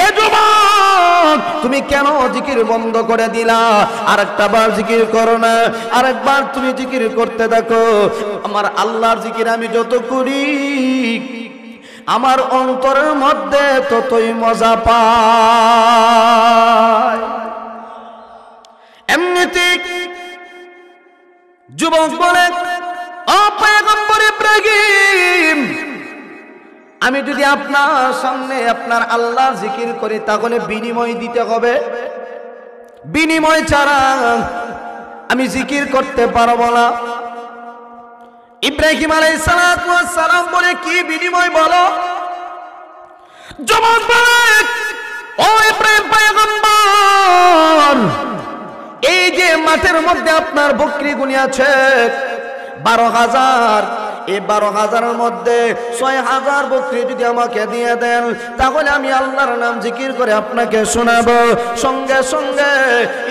এ যুবক তুমি কেন জিকির বন্ধ করে দিলা? আরেকটা বার জিকির করো না, আরেকবার তুমি জিকির করতে থাকো। আমার আল্লাহর জিকির আমি যত করি আমার অন্তরের মধ্যে ততই মজা পায়। এমনিতে যুবক বলে, ও পয়গম্বর ইব্রাহিম, আমি যদি আপনার সামনে আপনার আল্লাহর জিকির করি তাহলে বিনিময় দিতে হবে, বিনিময় ছাড়া আমি জিকির করতে পারবো না। ইব্রাহিম আলাইহিস সালাতু ওয়াস সালাম বলে, কি বিনিময় বলো? যুবক বলে, ও ইব্রাহিম পয়গম্বর, এই যে মাঠের মধ্যে আপনার বকরিগুলি আছে 12,000, এই 12,000-এর মধ্যে 6,000 বকরি যদি আমাকে দিয়ে দেন তাহলে আমি আল্লাহর নাম জিকির করে আপনাকে শোনাবো। সঙ্গে সঙ্গে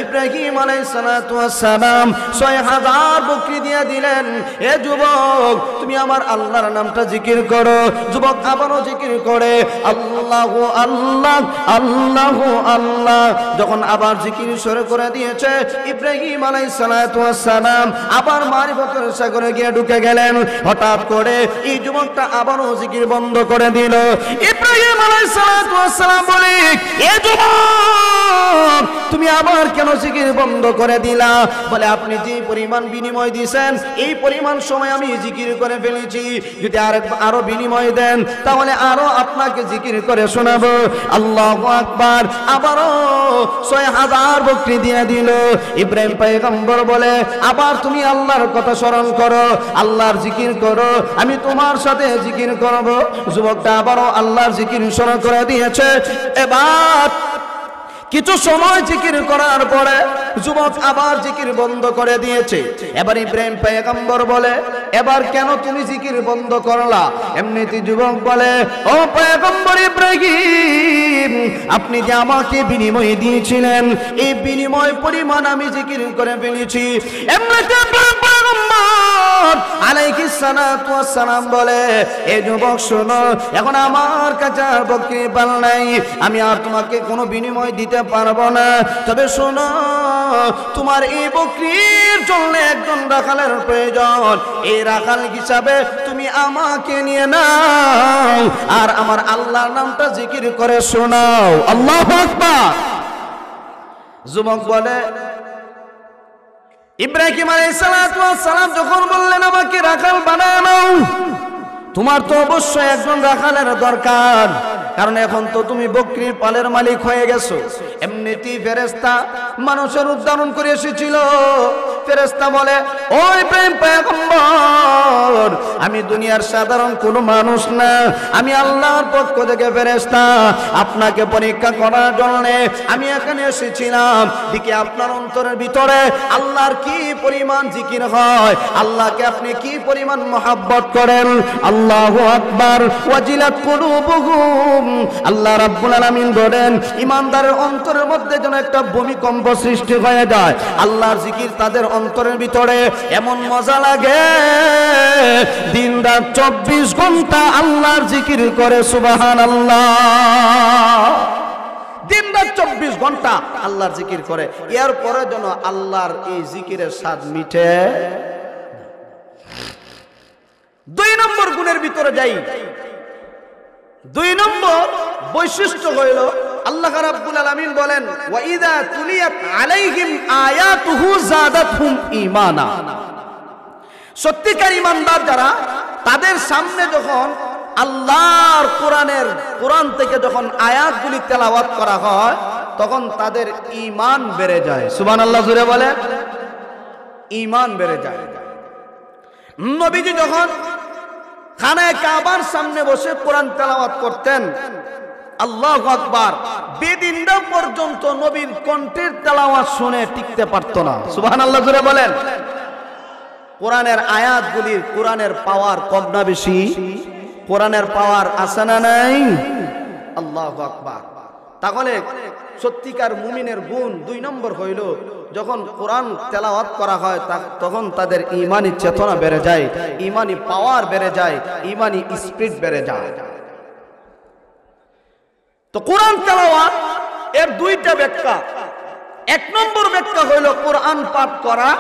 ইব্রাহিম আলাইহিস সালাতু ওয়াস সালাম 6,000 বকরি দিয়ে দিলেন। এ যুবক তুমি আমার আল্লাহর নামটা জিকির করো। যুবক আবারও জিকির করে, আল্লাহু আল্লাহ আল্লাহু আল্লাহ। যখন আবার জিকির শুরু করে দিয়েছে ইব্রাহিম আলাইহিস সালাতু ওয়াস সালাম আবার মারিফতের সাগরে গিয়ে ঢুকে গেলেন। হঠাৎ করে এই যুবকটা আবারও জিকির বন্ধ করে দিল। ইব্রাহিম আলাইহিস সালাতু ওয়াস সালাম বলে, এ যুবক তুমি আবার কেন জিকির বন্ধ করে দিলা? বলে, আপনি যে পরিমাণ বিনিময় দিয়েছেন এই পরিমাণ সময় আমি জিকির করে ফেলেছি, যদি আরো বিনিময় দেন তাহলে আরো আপনাকে জিকির করে শোনাবো। আল্লাহু আকবার। আবারও 6,000 বকরি দিয়ে দিল। ইব্রাহিম পয়গম্বর বলে, আবার তুমি আল্লাহর কথা স্মরণ করো, আল্লাহর জিকির করো, আমি তোমার সাথে জিকির করব। যুবকটা আবারও আল্লাহর জিকির শুরু করে দিয়েছে। এবার কিছু সময় জিকির করার পরে যুবক আবার জিকির বন্ধ করে দিয়েছে। এবার ইব্রাহিম পয়গম্বর বলে, এবার কেন তুমি জিকির বন্ধ করলা? এমনিতে যুবক বলে, ও পয়গম্বর ইব্রাহিম, আপনি যে আমাকে বিনিময় দিয়েছিলেন এই বিনিময় পরিমাণ আমি জিকির করে ফেলেছি। এমনিতে পয়গম্বর আলাইহিস সালাতু ওয়াস সালাম বলে, এ যুবক শোনো, এখন আমার কাছে আর বকরি পাল নাই, আমি আর তোমাকে কোনো বিনিময় দিতে পারবো না। তবে শোনো, তোমার এই বকরির জন্য একজন রাখালের প্রয়োজন। এই রাখাল হিসাবে তুমি আমাকে নিয়ে নাও আর আমার আল্লাহর নামটা জিকির করে শোনাও। আল্লাহু আকবার। যুবক বলে, ইব্রাহিম আলাইহিস সালাতু ওয়াস সালাম যখন বললেন আমাকে রাখাল বানায় নাও, তোমার তো অবশ্যই একজন রাখালের দরকার। কারণ এখন তো তুমি বকরির পালের মালিক হয়ে গেছো। এমনিতেই ফেরেশতা মানুষের উদ্ধারণ করে এসেছিল। ফেরেশতা বলে, ও ইব্রাহিম পয়গম্বর, আমি দুনিয়ার সাধারণ কোনো মানুষ না, আমি আল্লাহর পক্ষ থেকে ফেরেশতা, আপনাকে পরীক্ষা করার জন্য আমি এখানে এসেছিলাম। দিকে আপনার অন্তরের ভিতরে আল্লাহর কি পরিমাণ জিকির হয়, আল্লাহকে আপনি কি পরিমাণ মহব্বত করেন। আল্লাহু আকবার। ওয়াজিলাত কুলুবুহুম, আল্লাহ রাব্বুল আলামিন বলেন ইমানদারের অন্তরের মধ্যে যেন একটা ভূমিকম্প সৃষ্টি হয়ে যায়। আল্লাহর জিকির তাদের অন্তরের ভিতরে এমন মজা লাগে, দিন রাত 24 ঘন্টা আল্লাহর জিকির করে। সুবহানাল্লাহ। দিন রাত 24 ঘন্টা আল্লাহর জিকির করে, এরপরে যেন আল্লাহর এই জিকিরের স্বাদ মিটে। 2 নম্বর গুণের ভিতরে যাই। 2 নম্বর বৈশিষ্ট্য হইল আল্লাহ রাব্বুল আলামিন বলেন, ওয়া ইযা তুলিয়াত আলাইহিম আয়াতুহু যাদাতহুম ঈমানা। সত্যিকার ঈমানদার যারা, তাদের সামনে যখন আল্লাহর কোরআন থেকে যখন আয়াতগুলি তেলাওয়াত করা হয়, তখন তাদের ঈমান বেড়ে যায়। সুবহানাল্লাহ জোরে বলে, ঈমান বেড়ে যায়। নবীজি যখন খানায়ে কাবার সামনে বসে কোরআন তেলাওয়াত করতেন, আল্লাহু আকবার, বেদিনরা পর্যন্ত নবীর কণ্ঠের তেলাওয়াত শুনে টিকতে পারত না। সুবহানাল্লাহ জোরে বলেন। কোরআনের আয়াতগুলির, কোরআনের পাওয়ার কম না বেশি? কোরআনের পাওয়ার আছে না নাই? আল্লাহু আকবার। তাহলে সত্যিকার মুমিনের গুণ 2 নম্বর হইল, যখন কোরআন তেলাওয়াত করা হয় তখন তাদের ঈমানি চেতনা বেড়ে যায়, ঈমানি পাওয়ার বেড়ে যায়, ঈমানি স্পিরিট বেড়ে যায়। তো কোরআন তেলাওয়াত এর 2টা ব্যাখ্যা। 1 নম্বর ব্যাখ্যা হইল কোরআন পাঠ করা,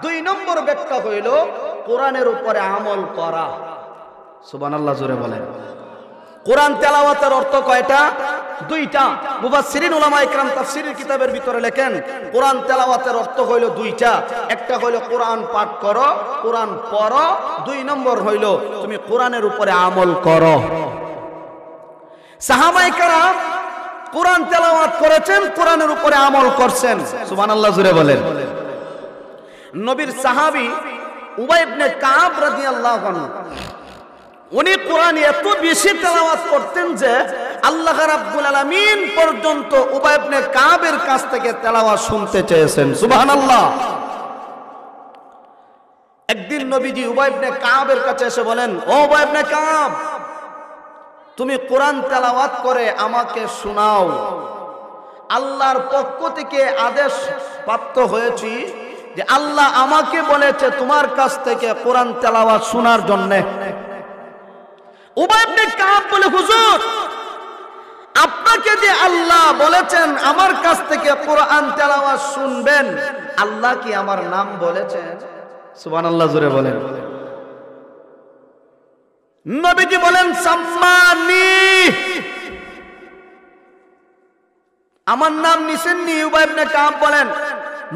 2 নম্বর ব্যাখ্যা হইল কোরআনের উপরে আমল করা। সুবহানাল্লাহ জোরে বলেন। কোরআন তেলাওয়াতের অর্থ কয়টা? 2টা। মুফাসসিরিন উলামা ইকরাম তাফসীরের কিতাবের ভিতরে লেখেন, কোরআন তেলাওয়াতের অর্থ হইল 2টা। একটা হইল কোরআন পাঠ করো, কোরআন পড়ো। 2 নম্বর হইল তুমি কোরআনের উপরে আমল করো। সাহাবায়ে কেরাম কোরআন তেলাওয়াত করেছেন, কোরআনের উপরে আমল করছেন। সুবহানাল্লাহ জোরে বলেন। নবীর সাহাবী উবাই ইবনে কাব রাদিয়াল্লাহু আনহু, উনি কোরআন এত বেশি তেলাওয়াত করতেন যে আল্লাহ রাব্বুল আলামিন পর্যন্ত উবাই ইবনে কাবের কাছ থেকে তেলাওয়াত শুনতে চেয়েছেন। সুবহানাল্লাহ। একদিন নবীজি উবাই ইবনে কাবের কাছে এসে বলেন, ও উবাই ইবনে কাব, তুমি কোরআন তেলাওয়াত করে আমাকে শোনাও। আল্লাহর পক্ষ থেকে আদেশ প্রাপ্ত হয়েছি যে আল্লাহ আমাকে বলেছে তোমার কাছ থেকে কোরআন তেলাওয়াত শোনার জন্য। উবাই ইবনে কাব বলে, হুজুর, আপনাকে যে আল্লাহ বলেছেন আমার কাছ থেকে কোরআন তেলাওয়াত শুনবেন, আল্লাহ কি আমার নাম বলেছেন? সুবহানাল্লাহ জোরে বলেন। নবীজি বলেন, সাম্মানি, আমার নাম নিছেননি? উবাই ইবনে কাব বলেন,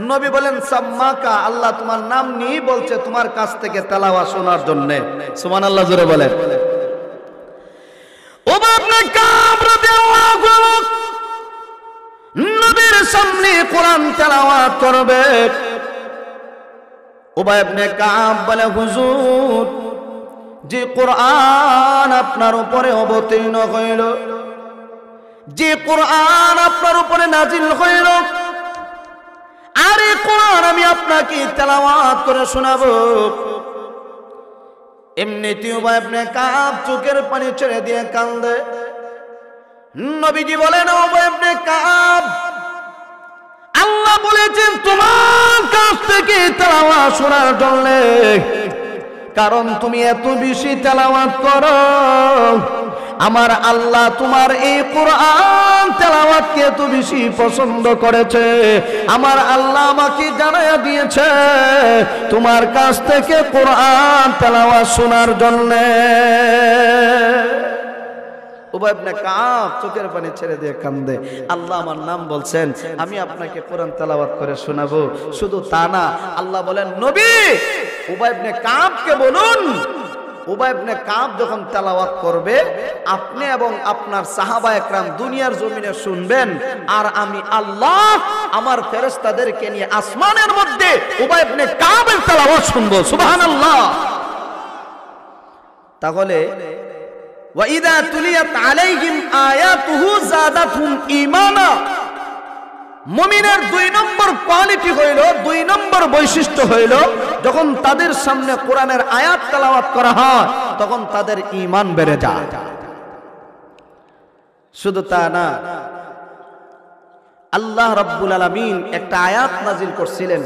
নবী বলেন, সাম্মাকা, আল্লাহ তোমার নাম নিয়ে বলছে তোমার কাছ থেকে তেলাওয়াত শোনার জন্য। সুবহানাল্লাহ জোরে বলেন। উবাই ইবনে কাব রাদিয়াল্লাহু আনহু নবীর সামনে কোরআন তেলাওয়াত করবে। উবাই ইবনে কাব বলে, হুজুর, যে কোরআন আপনার উপরে অবতীর্ণ হইল, যে কোরআন আপনার উপরে নাজিল হইল, আর এই কোরআন আমি আপনাকে তেলাওয়াত করে শোনাবো। এমনিতে উবাই ইবনে কাব চোখের পানি ছেড়ে দিয়ে কান্দে। নবীজি বলেন, উবাই ইবনে কাব, আল্লাহ বলেছেন তোমার কাছ থেকে তেলাওয়াত শোনার জন্য, কারণ তুমি এত বেশি তেলাওয়াত করো। আমার আল্লাহ তোমার এই কোরআন তেলাওয়াতকে এত বেশি পছন্দ করেছে, আমার আল্লাহ আমাকে জানায়া দিয়েছে তোমার কাছ থেকে কোরআন তেলাওয়াত শোনার জন্য। উবাই ইবনে কাব চোখের পানি ছেড়ে দিয়ে কান্দে, আল্লাহ আমার নাম বলছেন, আমি আপনাকে কোরআন তেলাওয়াত করে শোনাবো। শুধু তা না, আল্লাহ বলেন, নবী, উবাই ইবনে কাবকে বলুন উবাই ইবনে কাব যখন তেলাওয়াত করবে, আপনি এবং আপনার সাহাবা একরাম দুনিয়ার জমিনে শুনবেন, আর আমি আল্লাহ আমার ফেরেশতাদেরকে নিয়ে আসমানের মধ্যে উবাই ইবনে কাবের তেলাওয়াত শুনবো। সুবহানাল্লাহ। তাহলে ওয়া ইযা তুলিয়াত আলাইহিম আয়াতুহু যাদাতহুম ঈমানা, মুমিনের 2 নম্বর কোয়ালিটি হইল, 2 নম্বর বৈশিষ্ট্য হইল, যখন তাদের সামনে কোরআনের আয়াত তেলাওয়াত করা হয় তখন তাদের ঈমান বেড়ে যায়। শুধু তা না, আল্লাহ রাব্বুল আলামিন একটা আয়াত নাজিল করছিলেন।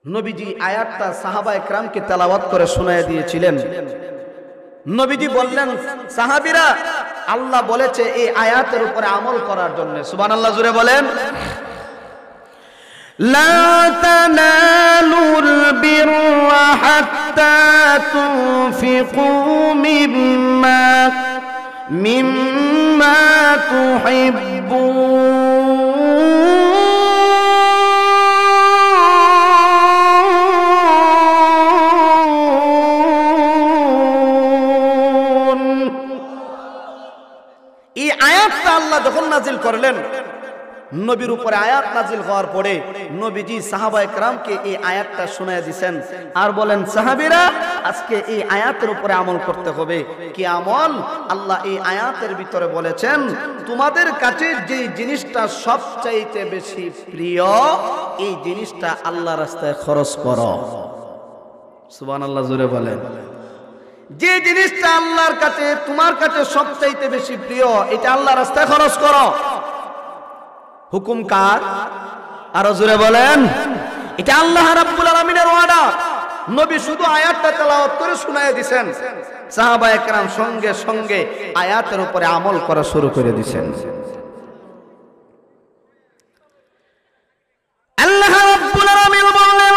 নবীজি আয়াতটা সাহাবায়ে কেরামকে তেলাওয়াত করে শোনায় দিয়েছিলেন। নবীজি বললেন, সাহাবীরা, আল্লাহ বলেছে এই আয়াতের উপরে আমল করার জন্য। সুবহানাল্লাহ, জোরে বলেন। লা তানালুল বিররা হাত্তা তুনফিকু মিম্মা তুহিব্বুন। এই আয়াতটা আল্লাহ যখন নাজিল করলেন, নবীর উপরে আয়াত নাজিল হওয়ার পরে নবীজি সাহাবায়ে কেরামকে এই আয়াতটা শোনায় দিয়েছেন আর বলেন, সাহাবীরা, আজকে এই আয়াতের উপরে আমল করতে হবে। কি আমল? আল্লাহ এই আয়াতের ভিতরে বলেছেন, তোমাদের কাছে যে জিনিসটা সবচাইতে বেশি প্রিয়, এই জিনিসটা আল্লাহর রাস্তায় খরচ করো। সুবহানাল্লাহ, জোরে বলেন। যে জিনিসটা আল্লাহর কাছে, তোমার কাছে সবচাইতে বেশি প্রিয়, এটা আল্লাহর রাস্তায় খরচ করো। হুকুম কার? আরো জোরে বলেন। এটা আল্লাহ রাব্বুল আলামিনের ওয়াদা। নবী শুধু আয়াতটা তেলাওয়াত করে শুনায় দিবেন, সাহাবায়ে কেরাম সঙ্গে সঙ্গে আয়াতের উপরে আমল করা শুরু করে দিবেন। আল্লাহ রাব্বুল আলামিন বলেন,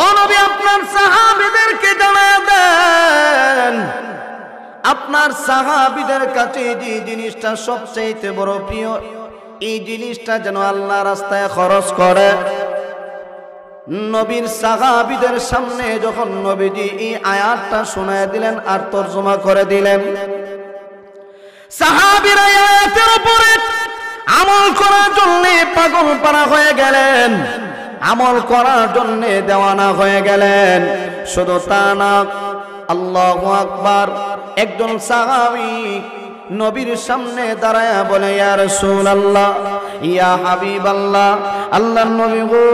ও নবী, আপনার সাহাবীদেরকে জানায় দেন, আপনার সাহাবীদের কাছে যে জিনিসটা সবচেয়ে বড় প্রিয়, এই জিনিসটা যেন আল্লাহ রাস্তায় খরচ করে। নবীর সাহাবীদের সামনে যখন নবীজি এই আয়াতটা শোনায় দিলেন আর তরজমা করে দিলেন, সাহাবীরা আয়াতের উপরে আমল করার জন্য পাগল পারা হয়ে গেলেন, আমল করার জন্য দেওয়ানা হয়ে গেলেন। শুধু তা না, আল্লাহু আকবার, একজন সাহাবী নবীর সামনে দাঁড়ায় বলে, ইয়া রাসূলুল্লাহ, ইয়া হাবিবাল্লাহ, আল্লাহর নবী গো,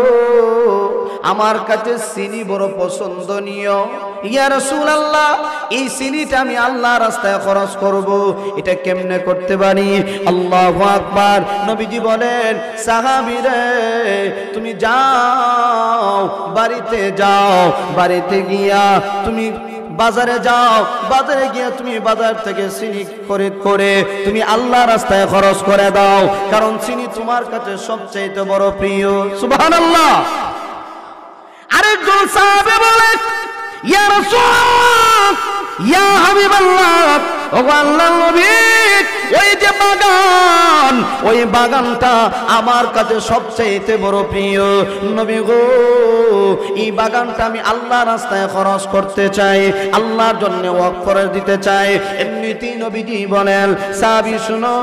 আমার কাছে চিনি বড় পছন্দনীয়। ইয়া রাসূলুল্লাহ, এই চিনিটা আমি আল্লাহর রাস্তায় খরচ করব, এটা কেমনে করতে পারি? আল্লাহু আকবার। নবীজি বলেন, সাহাবীরে, তুমি যাও, বাড়িতে যাও, বাড়িতে গিয়া তুমি বাজারে যাও, বাজারে গিয়ে তুমি বাজার থেকে চিনি খরিদ করে তুমি আল্লাহর রাস্তায় খরচ করে দাও, কারণ চিনি তোমার কাছে সবচেয়ে বড় প্রিয়। সুবহানাল্লাহ। আরেকজন সাহাবী বলে, ইয়া রাসূল, ইয়া হাবিবাল্লাহ, ও আল্লাহর নবী, ওই যে বাগান, ওই বাগানটা আমার কাছে সবচেয়ে বড় প্রিয়। নবী গো, এই বাগানটা আমি আল্লাহর রাস্তায় খরচ করতে চাই, আল্লাহর জন্য ওয়াকফ করে দিতে চাই। এমনিতেই নবীজি বলেন, সাহাবী শুনো,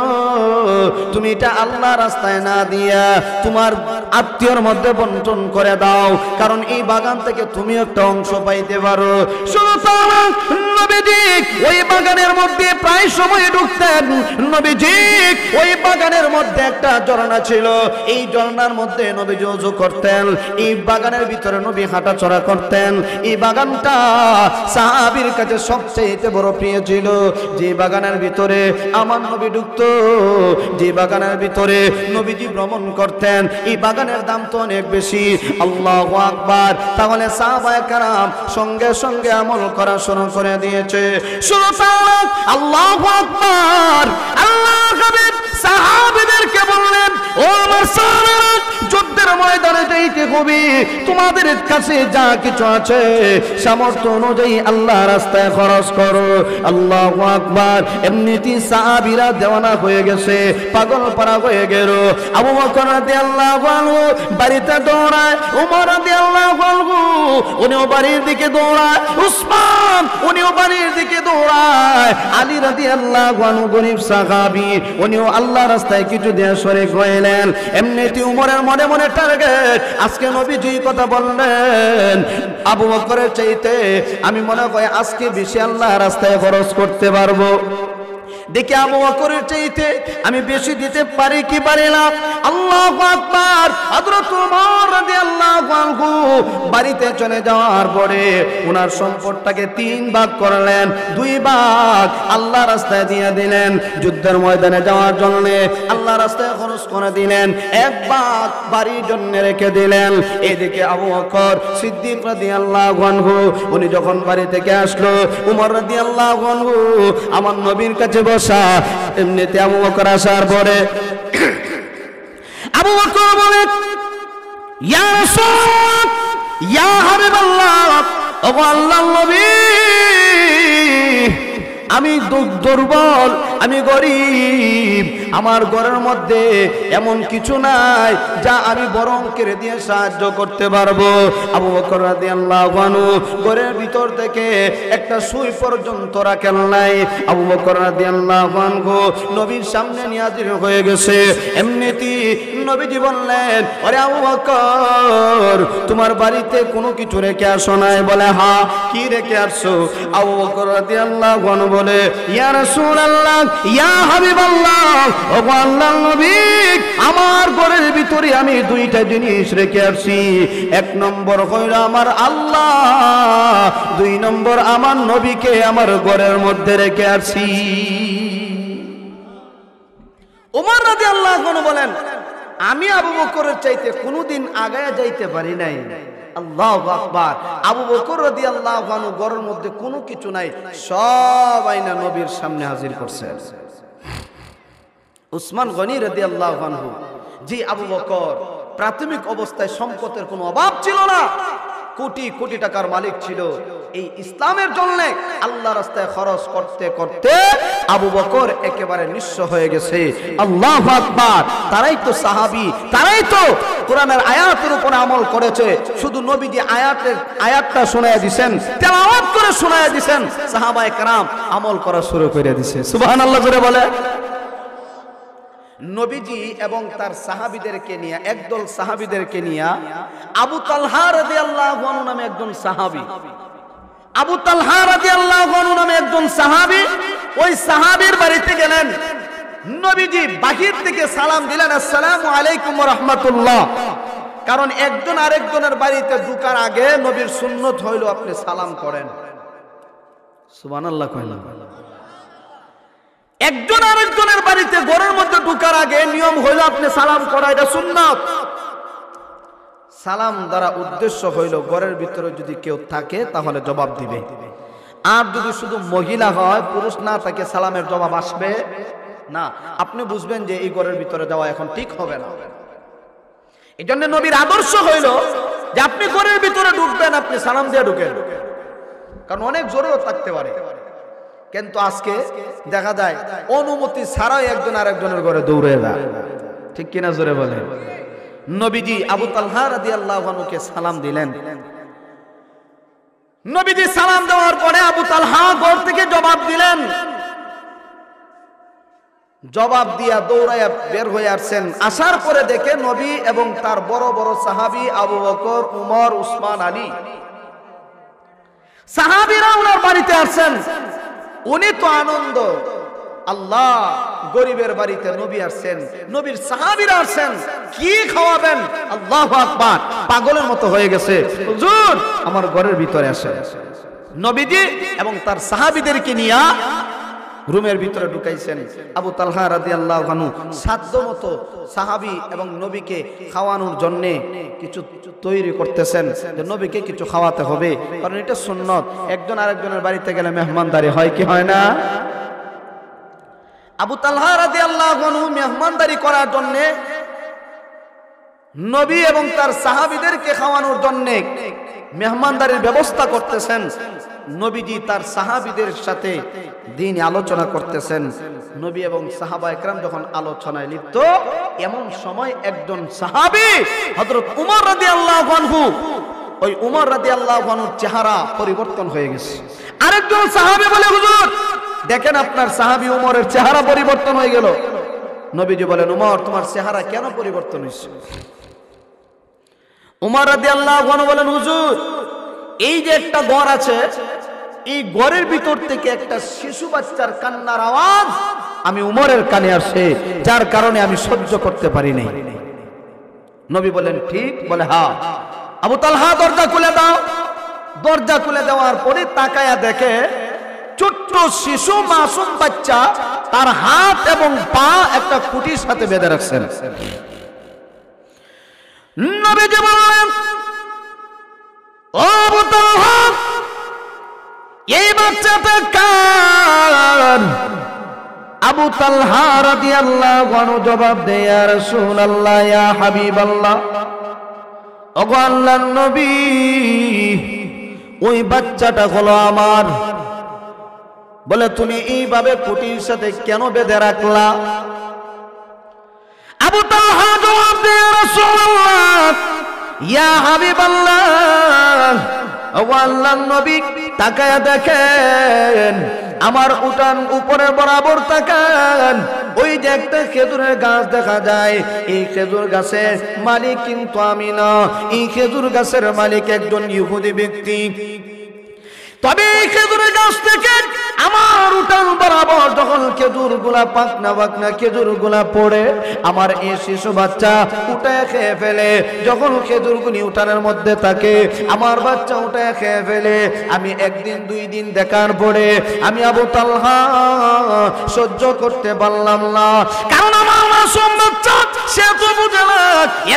তুমি এটা আল্লাহর রাস্তায় না দিয়া তোমার আত্মীয়র মধ্যে বন্টন করে দাও, কারণ এই বাগান থেকে তুমি একটা অংশ পাইতে পারো। শুনো, নবীজি ওই বাগানের মধ্যে প্রায় সময় ঢুকতেন। নবীজি ওই বাগানের মধ্যে একটা ঝর্ণা ছিল, এই ঝর্ণার মধ্যে নবীজি ওযু করতেন, এই বাগানের ভিতরে নবী হাঁটাচলা করতেন। এই বাগানটা সাহাবীর কাছে সবচেয়ে বড় প্রিয় ছিল। যে বাগানের ভিতরে আমার নবী ঢুকতো, যে বাগানের ভিতরে নবীজি ভ্রমণ করতেন, এই বাগানের দাম তো অনেক বেশি। আল্লাহু আকবার। তাহলে সাহাবায়ে কেরাম সঙ্গে সঙ্গে আমল করা শুরু করে দিয়েছে। আল্লাহু আকবার। আল্লাহর হাবিব সাহাবীদেরকে বললেন, ও আমার সাহাবীরা, যুদ্ধের ময়দানে যাইতে কি খুবই তোমাদের কাছে যা কিছু আছে সামর্থ্য অনুযায়ী আল্লাহ রাস্তায় খরচ করো। আল্লাহু আকবার। এমনিতেই সাহাবীরা দেওয়ানা হয়ে গেছে, পাগল পারা হয়ে গেল। আবু বকর রাদিয়াল্লাহু আনহু বাড়িতে দৌড়ায়, ওমর রাদিয়াল্লাহু আনহু উনিও বাড়ির দিকে দৌড়ায়, উসমান উনিও বাড়ির দিকে দৌড়ায়, আলী রাদিয়াল্লাহু আনহু গরীব সাহাবী উনিও আল্লাহ রাস্তায় কিছু দিয়ে সরে গেলেন। এমনিতেই উমরের মনে মনে টার্গেট, আজকে নবীজি কথা বললেন আবু বকরের চাইতে আমি মনে করি আজকে বেশি আল্লাহ রাস্তায় খরচ করতে পারবো। দেখি আবু বকরের চাইতে আমি বেশি দিতে পারি কি পারি না। আল্লাহু আকবার। হযরত ওমর রাদিয়াল্লাহু আনহু বাড়িতে চলে যাওয়ার পরে ওনার সম্পদটাকে 3 ভাগ করলেন, 2 ভাগ আল্লাহ রাস্তায় দিয়ে দিলেন, যুদ্ধের ময়দানে যাওয়ার জন্য আল্লাহ রাস্তায় খরচ করে দিলেন, 1 ভাগ বাড়ির জন্য রেখে দিলেন। এদিকে আবু বকর সিদ্দিক রাদিয়াল্লাহু আনহু উনি যখন বাড়ি থেকে আসলো, ওমর রাদিয়াল্লাহু আনহু আমার নবীর কাছে বসা। এমনিতে আবু বকর আসার পরে আবু বকর বলে, ইয়া রাসূল, ইয়া হাবিবাল্লাহ, ওগো আল্লাহর নবী, আমি দুর্বল, আমি গরিব, আমার ঘরের মধ্যে এমন কিছু নাই যা আমি বরং কেড়ে দিয়ে সাহায্য করতে পারবো। আবু বকর রাদিয়াল্লাহু আনহু ঘরের ভিতর থেকে একটা সুই পর্যন্ত রাখেন নাই। আবু বকর রাদিয়াল্লাহু আনহু নবীর সামনে নিয়ে হাজির হয়ে গেছে। এমনিতেই নবীজি বললেন, আরে আবু বকর, তোমার বাড়িতে কোনো কিছু রেখে আসো নাই? বলে, হ্যাঁ। কি রেখে আসছো? আবু বকর রাদিয়াল্লাহু আনহু বলে, ইয়া রাসূলুল্লাহ, ইয়া হাবিবাল্লাহ, ওগো আল্লাহর নবী, আমার ঘরের ভিতরে আমি 2টা জিনিস রেখে আসছি। 1 নম্বর হইল আমার আল্লাহ, 2 নম্বর আমার নবীকে আমার ঘরের মধ্যে রেখে আসছি। ওমর রাদিয়াল্লাহু আনহু বলেন, আমি আবু বকরের চাইতে কোনোদিন আগায়া যাইতে পারি নাই। আল্লাহু আকবার। আবু বকর রাদিয়াল্লাহু আনহু ঘরের মধ্যে কোনো কিছু নাই, সব আইনা নবীর সামনে হাজির করছেন। উসমান গনি রাদিয়াল্লাহু আনহু, জি আবু বকর প্রাথমিক অবস্থায় সম্পদের কোনো অভাব ছিল না, কোটি কোটি টাকার মালিক ছিল। এই ইসলামের জন্য আল্লাহ রাস্তায় খরচ করতে করতে আবু বকর একেবারে নিঃস্ব হয়ে গেছে। আল্লাহু আকবার। তারাই তো সাহাবী, তারাই তো কোরআনের আয়াতের উপর আমল করেছে। শুধু নবীজি আয়াতটা শোনায়া দিবেন, তেলাওয়াত করে শোনায়া দিবেন, সাহাবায়ে কেরাম আমল করা শুরু করে দিয়েছে। সুবহানাল্লাহ জোরে বলে। নবীজি এবং তার সাহাবীদেরকে নিয়ে, একদল সাহাবীদেরকে নিয়ে আবু তালহা রাদিয়াল্লাহু আনহু নামে একজন সাহাবী, আবু তালহা রাদিয়াল্লাহু আনহু নামে একজন সাহাবী, ওই সাহাবীর বাড়িতে গেলেন। নবীজি বাহির থেকে সালাম দিলেন, আসসালামু আলাইকুম ওয়া রাহমাতুল্লাহ। কারণ একজন আরেকজনের বাড়িতে ঢোকার আগে নবীর সুন্নত হইল আপনি সালাম করেন। সুবহানাল্লাহ কইলেন। একজন আরেকজনের বাড়িতে ঘরের মধ্যে ঢোকার আগে নিয়ম হইল আপনি সালাম করা, এটা সুন্নাত। সালাম দ্বারা উদ্দেশ্য হইল ঘরের ভিতরে যদি কেউ থাকে তাহলে জবাব দিবে, আর যদি শুধু মহিলা হয়, পুরুষ না থাকে, সালামের জবাব আসবে না। আপনি বুঝবেন যে এই ঘরের ভিতরে যাওয়া এখন ঠিক হবে না। এই জন্য নবীর আদর্শ হইল যে আপনি ঘরের ভিতরে ঢুকবেন, আপনি সালাম দিয়ে ঢুকেন, কারণ অনেক জরুরত থাকতে পারে। কিন্তু আজকে দেখা যায় অনুমতি ছাড়াই একজন আরেকজনের ঘরে দৌড়ে যায়, ঠিক কিনা জোরে বলেন। নবীজি আবু তালহা রাদিয়াল্লাহু আনহুকে সালাম দিলেন। নবীজি সালাম দেওয়ার পরে আবু তালহা ঘর থেকে জবাব দিলেন। জবাব দিয়া দৌড়াইয়া বের হয়ে আসছেন। আসার পরে দেখে নবী এবং তার বড় বড় সাহাবী আবু বকর, উমর, উসমান, আলী সাহাবীরা ওনার বাড়িতে আসছেন। উনি তো আনন্দ, আল্লাহ গরিবের বাড়িতে নবী আসছেন, নবীর সাহাবীরা আসছেন, কি খাওয়াবেন? আল্লাহু আকবার। পাগলের মতো হয়ে গেছে, হুজুর আমার ঘরের ভিতরে আসেন। নবীজি এবং তার সাহাবীদেরকে নিয়ে রুমের ভিতরে ঢুকাইছেন। আবু তালহা রাদিয়াল্লাহু আনহু সাধ্যমতো সাহাবী এবং নবীকে খাওয়ানোর জন্য কিছু তৈরি করতেছেন, যে নবীকে কিছু খাওয়াতে হবে, কারণ এটা সুন্নত। একজন আরেকজনের বাড়িতে গেলে মেহমানদারি হয় কি হয় না? আবু তালহা রাদিয়াল্লাহু আনহু মেহমানদারি করার জন্য নবী এবং তার সাহাবীদেরকে খাওয়ানোর জন্য মেহমানদারির ব্যবস্থা করতেছেন। নবীজি তার সাহাবীদের সাথে দিন আলোচনা করতেছেন। নবী এবং সাহাবা একরাম যখন আলোচনায় লিপ্ত, এমন সময় একজন সাহাবী হযরত উমর রাদিয়াল্লাহু আনহু, ওই উমর রাদিয়াল্লাহু আনহুর চেহারা পরিবর্তন হয়ে গেছে। আরেকজন সাহাবী বলে, হুজুর দেখেন আপনার সাহাবী উমরের চেহারা পরিবর্তন হয়ে গেল। নবীজি বলেন, উমর তোমার চেহারা কেন পরিবর্তন হয়েছে? উমর রাদিয়াল্লাহু আনহু বলেন, হুজুর এই যে একটা ঘর আছে, এই ঘরের ভিতর থেকে একটা শিশু বাচ্চার কান্নার আওয়াজ আমি উমরের কানে আসে, যার কারণে আমি সহ্য করতে পারি নাই। নবী বলেন, ঠিক? বলে, হ্যাঁ। আবু তালহা দরজা খুলে দাও। দরজা খুলে দেওয়ার পরে তাকায়া দেখে ছোট্ট শিশু মাসুম বাচ্চা তার হাত এবং পা একটা খুঁটির সাথে বেঁধে রাখছেন। নবীজি বললেন, ও আবু তালহা এই বাচ্চাটা কার? আবু তালহা রাদিয়াল্লাহু আনহু জবাব দেয়, ইয়া রাসূলুল্লাহ, ইয়া হাবিবাল্লাহ, ওগো আল্লাহর নবী ওই বাচ্চাটা হলো আমার। বলে, তুমি এইভাবে খুঁটির সাথে কেন বেঁধে রাখলা? আবু তালহা জবাব দেয়, ইয়া রাসূলুল্লাহ, ইয়া হাবিবাল্লাহ, ওগো আল্লাহর নবী তাকায়া দেখেন আমার উঠান উপরে বরাবর তাকান, ওই যে একটা খেজুরের গাছ দেখা যায়, এই খেজুর গাছের মালিক কিন্তু আমি না, এই খেজুর গাছের মালিক একজন ইহুদি ব্যক্তি। তবে এই খেজুরের গাছ থেকে আমার উঠান বরাবর যখন খেজুর গুলা পাকনা পাকনা খেজুর গুলা পড়ে, আমার এই শিশু বাচ্চা উঠায় খেয়ে ফেলে। যখন খেজুর গুলি উঠানের মধ্যে থাকে, আমার বাচ্চা উঠায় খেয়ে ফেলে। আমি একদিন দুই দিন দেখার পরে আমি আবু তালহা সহ্য করতে পারলাম না, কারণ আমার মাসুম বাচ্চা সে তো বুঝে না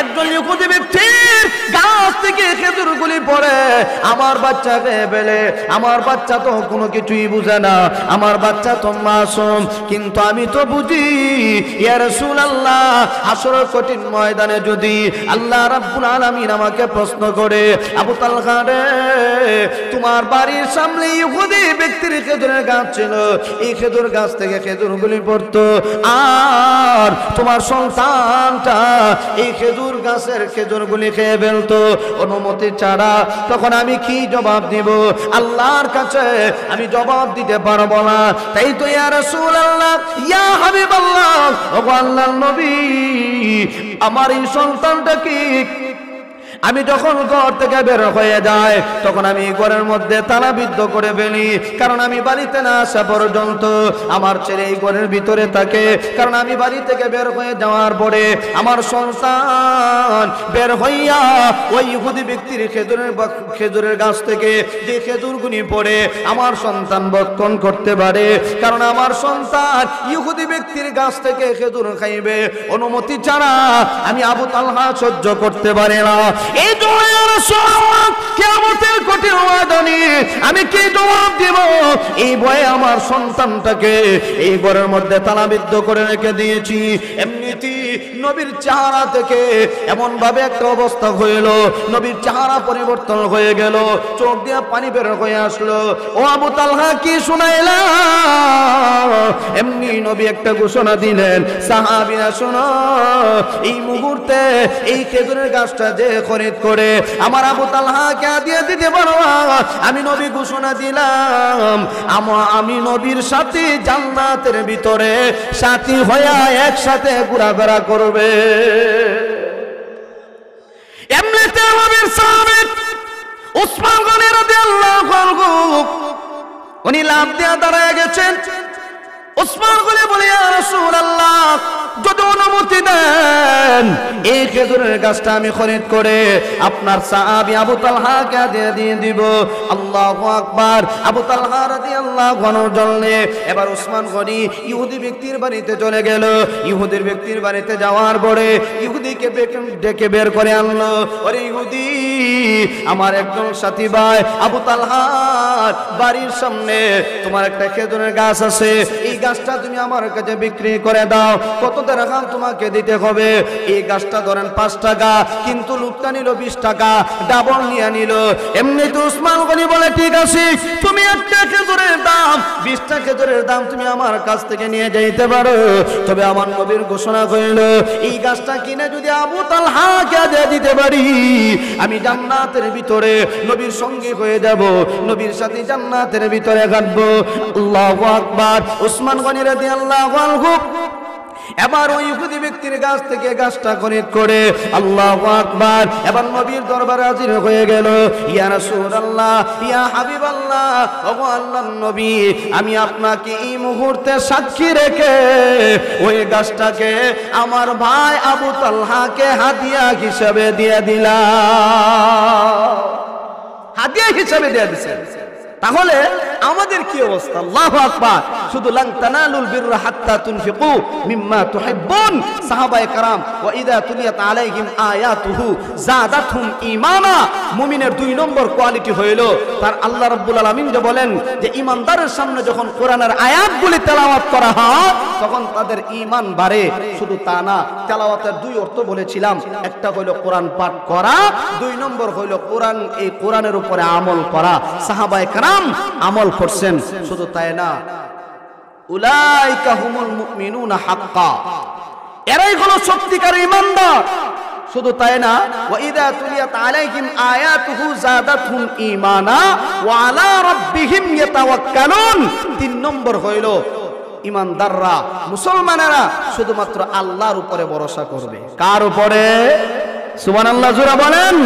একজন ইহুদি ব্যক্তির গাছ থেকে খেজুর গুলি পড়ে আমার বাচ্চা খেয়ে ফেলে। আমার বাচ্চা তো কোনো কিছুই বুঝে না, আমার বাচ্চা তো মাসুম, কিন্তু আমি তো বুঝি। ইয়া রাসূলুল্লাহ, হাসরের কঠিন ময়দানে যদি আল্লাহ রাব্বুল আলামিন আমাকে প্রশ্ন করে, আবু তালহা রে তোমার বাড়ির সামনে ইহুদি ব্যক্তির খেজুরের গাছ ছিল, এই খেজুর গাছ থেকে খেজুরগুলি পড়তো, আর তোমার সন্তানটা এই খেজুর গাছের খেজুরগুলি খেয়ে ফেলতো অনুমতি ছাড়া, তখন আমি কি জবাব দিব? আল্লাহর কাছে আমি জবাব দিতে পারবো না। তাই তো ইয়া রাসূলুল্লাহ, ইয়া হাবিবাল্লাহ, ওগো আল্লাহর নবী আমার এই সন্তানটা কি আমি যখন ঘর থেকে বের হয়ে যায় তখন আমি ঘরের মধ্যে তালাবিদ্ধ করে ফেলি, কারণ আমি বাড়িতে না আসা পর্যন্ত আমার ছেলে এই ঘরের ভিতরে থাকে। কারণ আমি বাড়ি থেকে বের হয়ে যাওয়ার পরে আমার সন্তান বের হইয়া ওই ইহুদি ব্যক্তির খেজুরের গাছ থেকে যে খেজুরগুলি পড়ে আমার সন্তান ভক্ষণ করতে পারে, কারণ আমার সন্তান ইহুদি ব্যক্তির গাছ থেকে খেজুর খাইবে অনুমতি ছাড়া আমি আবু তালহা সহ্য করতে পারি না। এই কিয়ামতের কঠিন ময়দানে আমি কি জবাব দিব? এই ভয়ে আমার সন্তানটাকে এই ঘরের মধ্যে তালাবিদ্ধ করে রেখে দিয়েছি। এমনিতেই নবীর চেহারা থেকে এমন ভাবে একটা অবস্থা হইল, নবীর চেহারা পরিবর্তন হয়ে গেল, চোখ দিয়ে পানি বের হয়ে আসলো। ও আবু তালহা কি শুনাইলা? এমনি নবী একটা ঘোষণা দিলেন, সাহাবীরা শোনো, এই মুহূর্তে এই খেজুরের গাছটা যে খরিদ করে আমার আবু তালহাকে দিয়ে দিতে পারো, আমি নবী ঘোষণা দিলাম আমি নবীর সাথে জান্নাতের ভিতরে সাথী হইয়া একসাথে ঘোরাফেরা করবে। এমনিতে নবীর সাহাবী উসমান গনি রাদিয়াল্লাহু আনহু উনি লাফ দিয়ে দাঁড়ায় গেছেন। উসমান গনি বলে, ইয়া রাসূলুল্লাহ, যদি অনুমতি দেন এই খেজুরের গাছটা আমি খরিদ করে আপনার সাহাবী আবু তালহাকে দিয়ে দিব। আল্লাহু আকবার। আবু তালহা রাদিয়াল্লাহু আনহু জন্যে এবার উসমান গনি ইহুদি ব্যক্তির বাড়িতে চলে গেল। ইহুদির ব্যক্তির বাড়িতে যাওয়ার পরে ইহুদিকে ডেকে বের করে আনলো। ওরে ইহুদি, আমার একজন সাথী ভাই আবু তালহার বাড়ির সামনে তোমার একটা খেজুরের গাছ আছে, এই গাছটা তুমি আমার কাছে বিক্রি করে দাও, কত দিরহাম তোমাকে দিতে হবে? এই গাছটা ধরেন 5 টাকা, কিন্তু লোকটা নিল 20 টাকা, ডাবল নিয়ে নিল। এমনি তো উসমান গনি বলে ঠিক আছে, তুমি একটা খেজুরের দাম 20টা খেজুরের দাম তুমি আমার কাছ থেকে নিয়ে যাইতে পারো, তবে আমার নবীর ঘোষণা করিল এই গাছটা কিনে যদি আবু তালহাকে দিয়ে দিতে পারি আমি জান্নাতের ভিতরে নবীর সঙ্গী হয়ে যাব, নবীর সাথে জান্নাতের ভিতরে কাটবো। আল্লাহু আকবার। উসমান গনি রাদিয়াল্লাহু আনহু এবার ওই ইহুদি ব্যক্তির কাছ থেকে গাছটা খরিদ করে আল্লাহু আকবার এবার নবীর দরবারে হাজির হয়ে গেল। ইয়া রাসূলুল্লাহ, ইয়া হাবিবাল্লাহ, ওগো আল্লাহর নবী, আমি আপনাকে এই মুহূর্তে সাক্ষী রেখে ওই গাছটাকে আমার ভাই আবু তালহাকে হাদিয়া হিসেবে দিয়ে দিলাম। হাদিয়া হিসেবে দিয়ে দিয়েছেন। তাহলে আমাদের কি অবস্থা? আল্লাহু আকবার। শুধু লান তানালুল বিররা হাত্তা তুনফিকু মিম্মা তুহিব্বুন। সাহাবায়ে কেরাম ওয়া ইযা তুলিয়াত আলাইহিম আয়াতুহু যাদাতহুম ঈমানা। মুমিনের 2 নম্বর কোয়ালিটি হইল তার আল্লাহ রাব্বুল আলামিন যে বলেন যে ইমানদারের সামনে যখন কোরআনের আয়াতগুলি তেলাওয়াত করা হয় তখন তাদের ঈমান বাড়ে। শুধু তা না, তেলাওয়াতের 2 অর্থ বলেছিলাম, একটা হইল কোরআন পাঠ করা, 2 নম্বর হইল এই কোরআনের উপরে আমল করা। সাহাবায়ে কেরাম আমল করছেন। শুধু তাই না, উলাইকা হুমুল মুমিনুনা হাক্কা, এরাই হলো সত্যিকার ঈমানদার। শুধু তাই না, ওয়া ইযা তুলিয়াত আলাইহিম আয়াতুহু যাদাতহুম ঈমানা ওয়া আলা রাব্বিহিম ইয়াতাওয়াক্কালুন। 3 নম্বর হইল ঈমানদাররা, মুসলমানেরা শুধুমাত্র আল্লাহর উপরে ভরসা করবে। কার উপরে? সুবহানাল্লাহ, জোরে বলেন।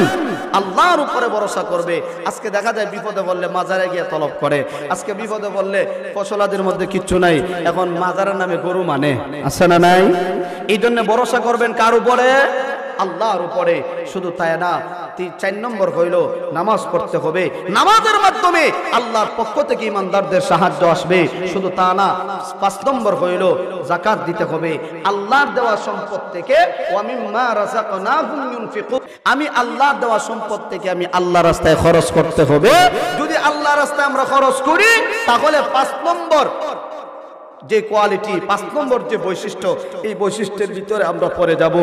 আল্লাহর উপরে ভরসা করবে। আজকে দেখা যায় বিপদে বললে মাজারে গিয়ে তলব করে, আজকে বিপদে বললে ফসলাদের মধ্যে কিচ্ছু নাই, এখন মাজারের নামে গরু মানে, আছে না নাই? এই জন্য ভরসা করবেন কার উপরে? আল্লাহর উপরে। শুধু তাই না, 4 নম্বর হইল নামাজ পড়তে হবে, নামাজের মাধ্যমে আল্লাহর পক্ষ থেকে ইমানদারদের সাহায্য আসবে। শুধু তা না, 5 নম্বর হইল যাকাত দিতে হবে আল্লাহর দেওয়া সম্পদ থেকে। ওয়া মিম্মা রাযাকনাহুম ইউনফিকুন, আমি আল্লাহর দেওয়া সম্পদ থেকে আমি আল্লাহর রাস্তায় খরচ করতে হবে। যদি আল্লাহর রাস্তায় আমরা খরচ করি তাহলে 5 নম্বর যে কোয়ালিটি, 5 নম্বর যে বৈশিষ্ট্য, এই বৈশিষ্ট্যের ভিতরে আমরা পড়ে যাব।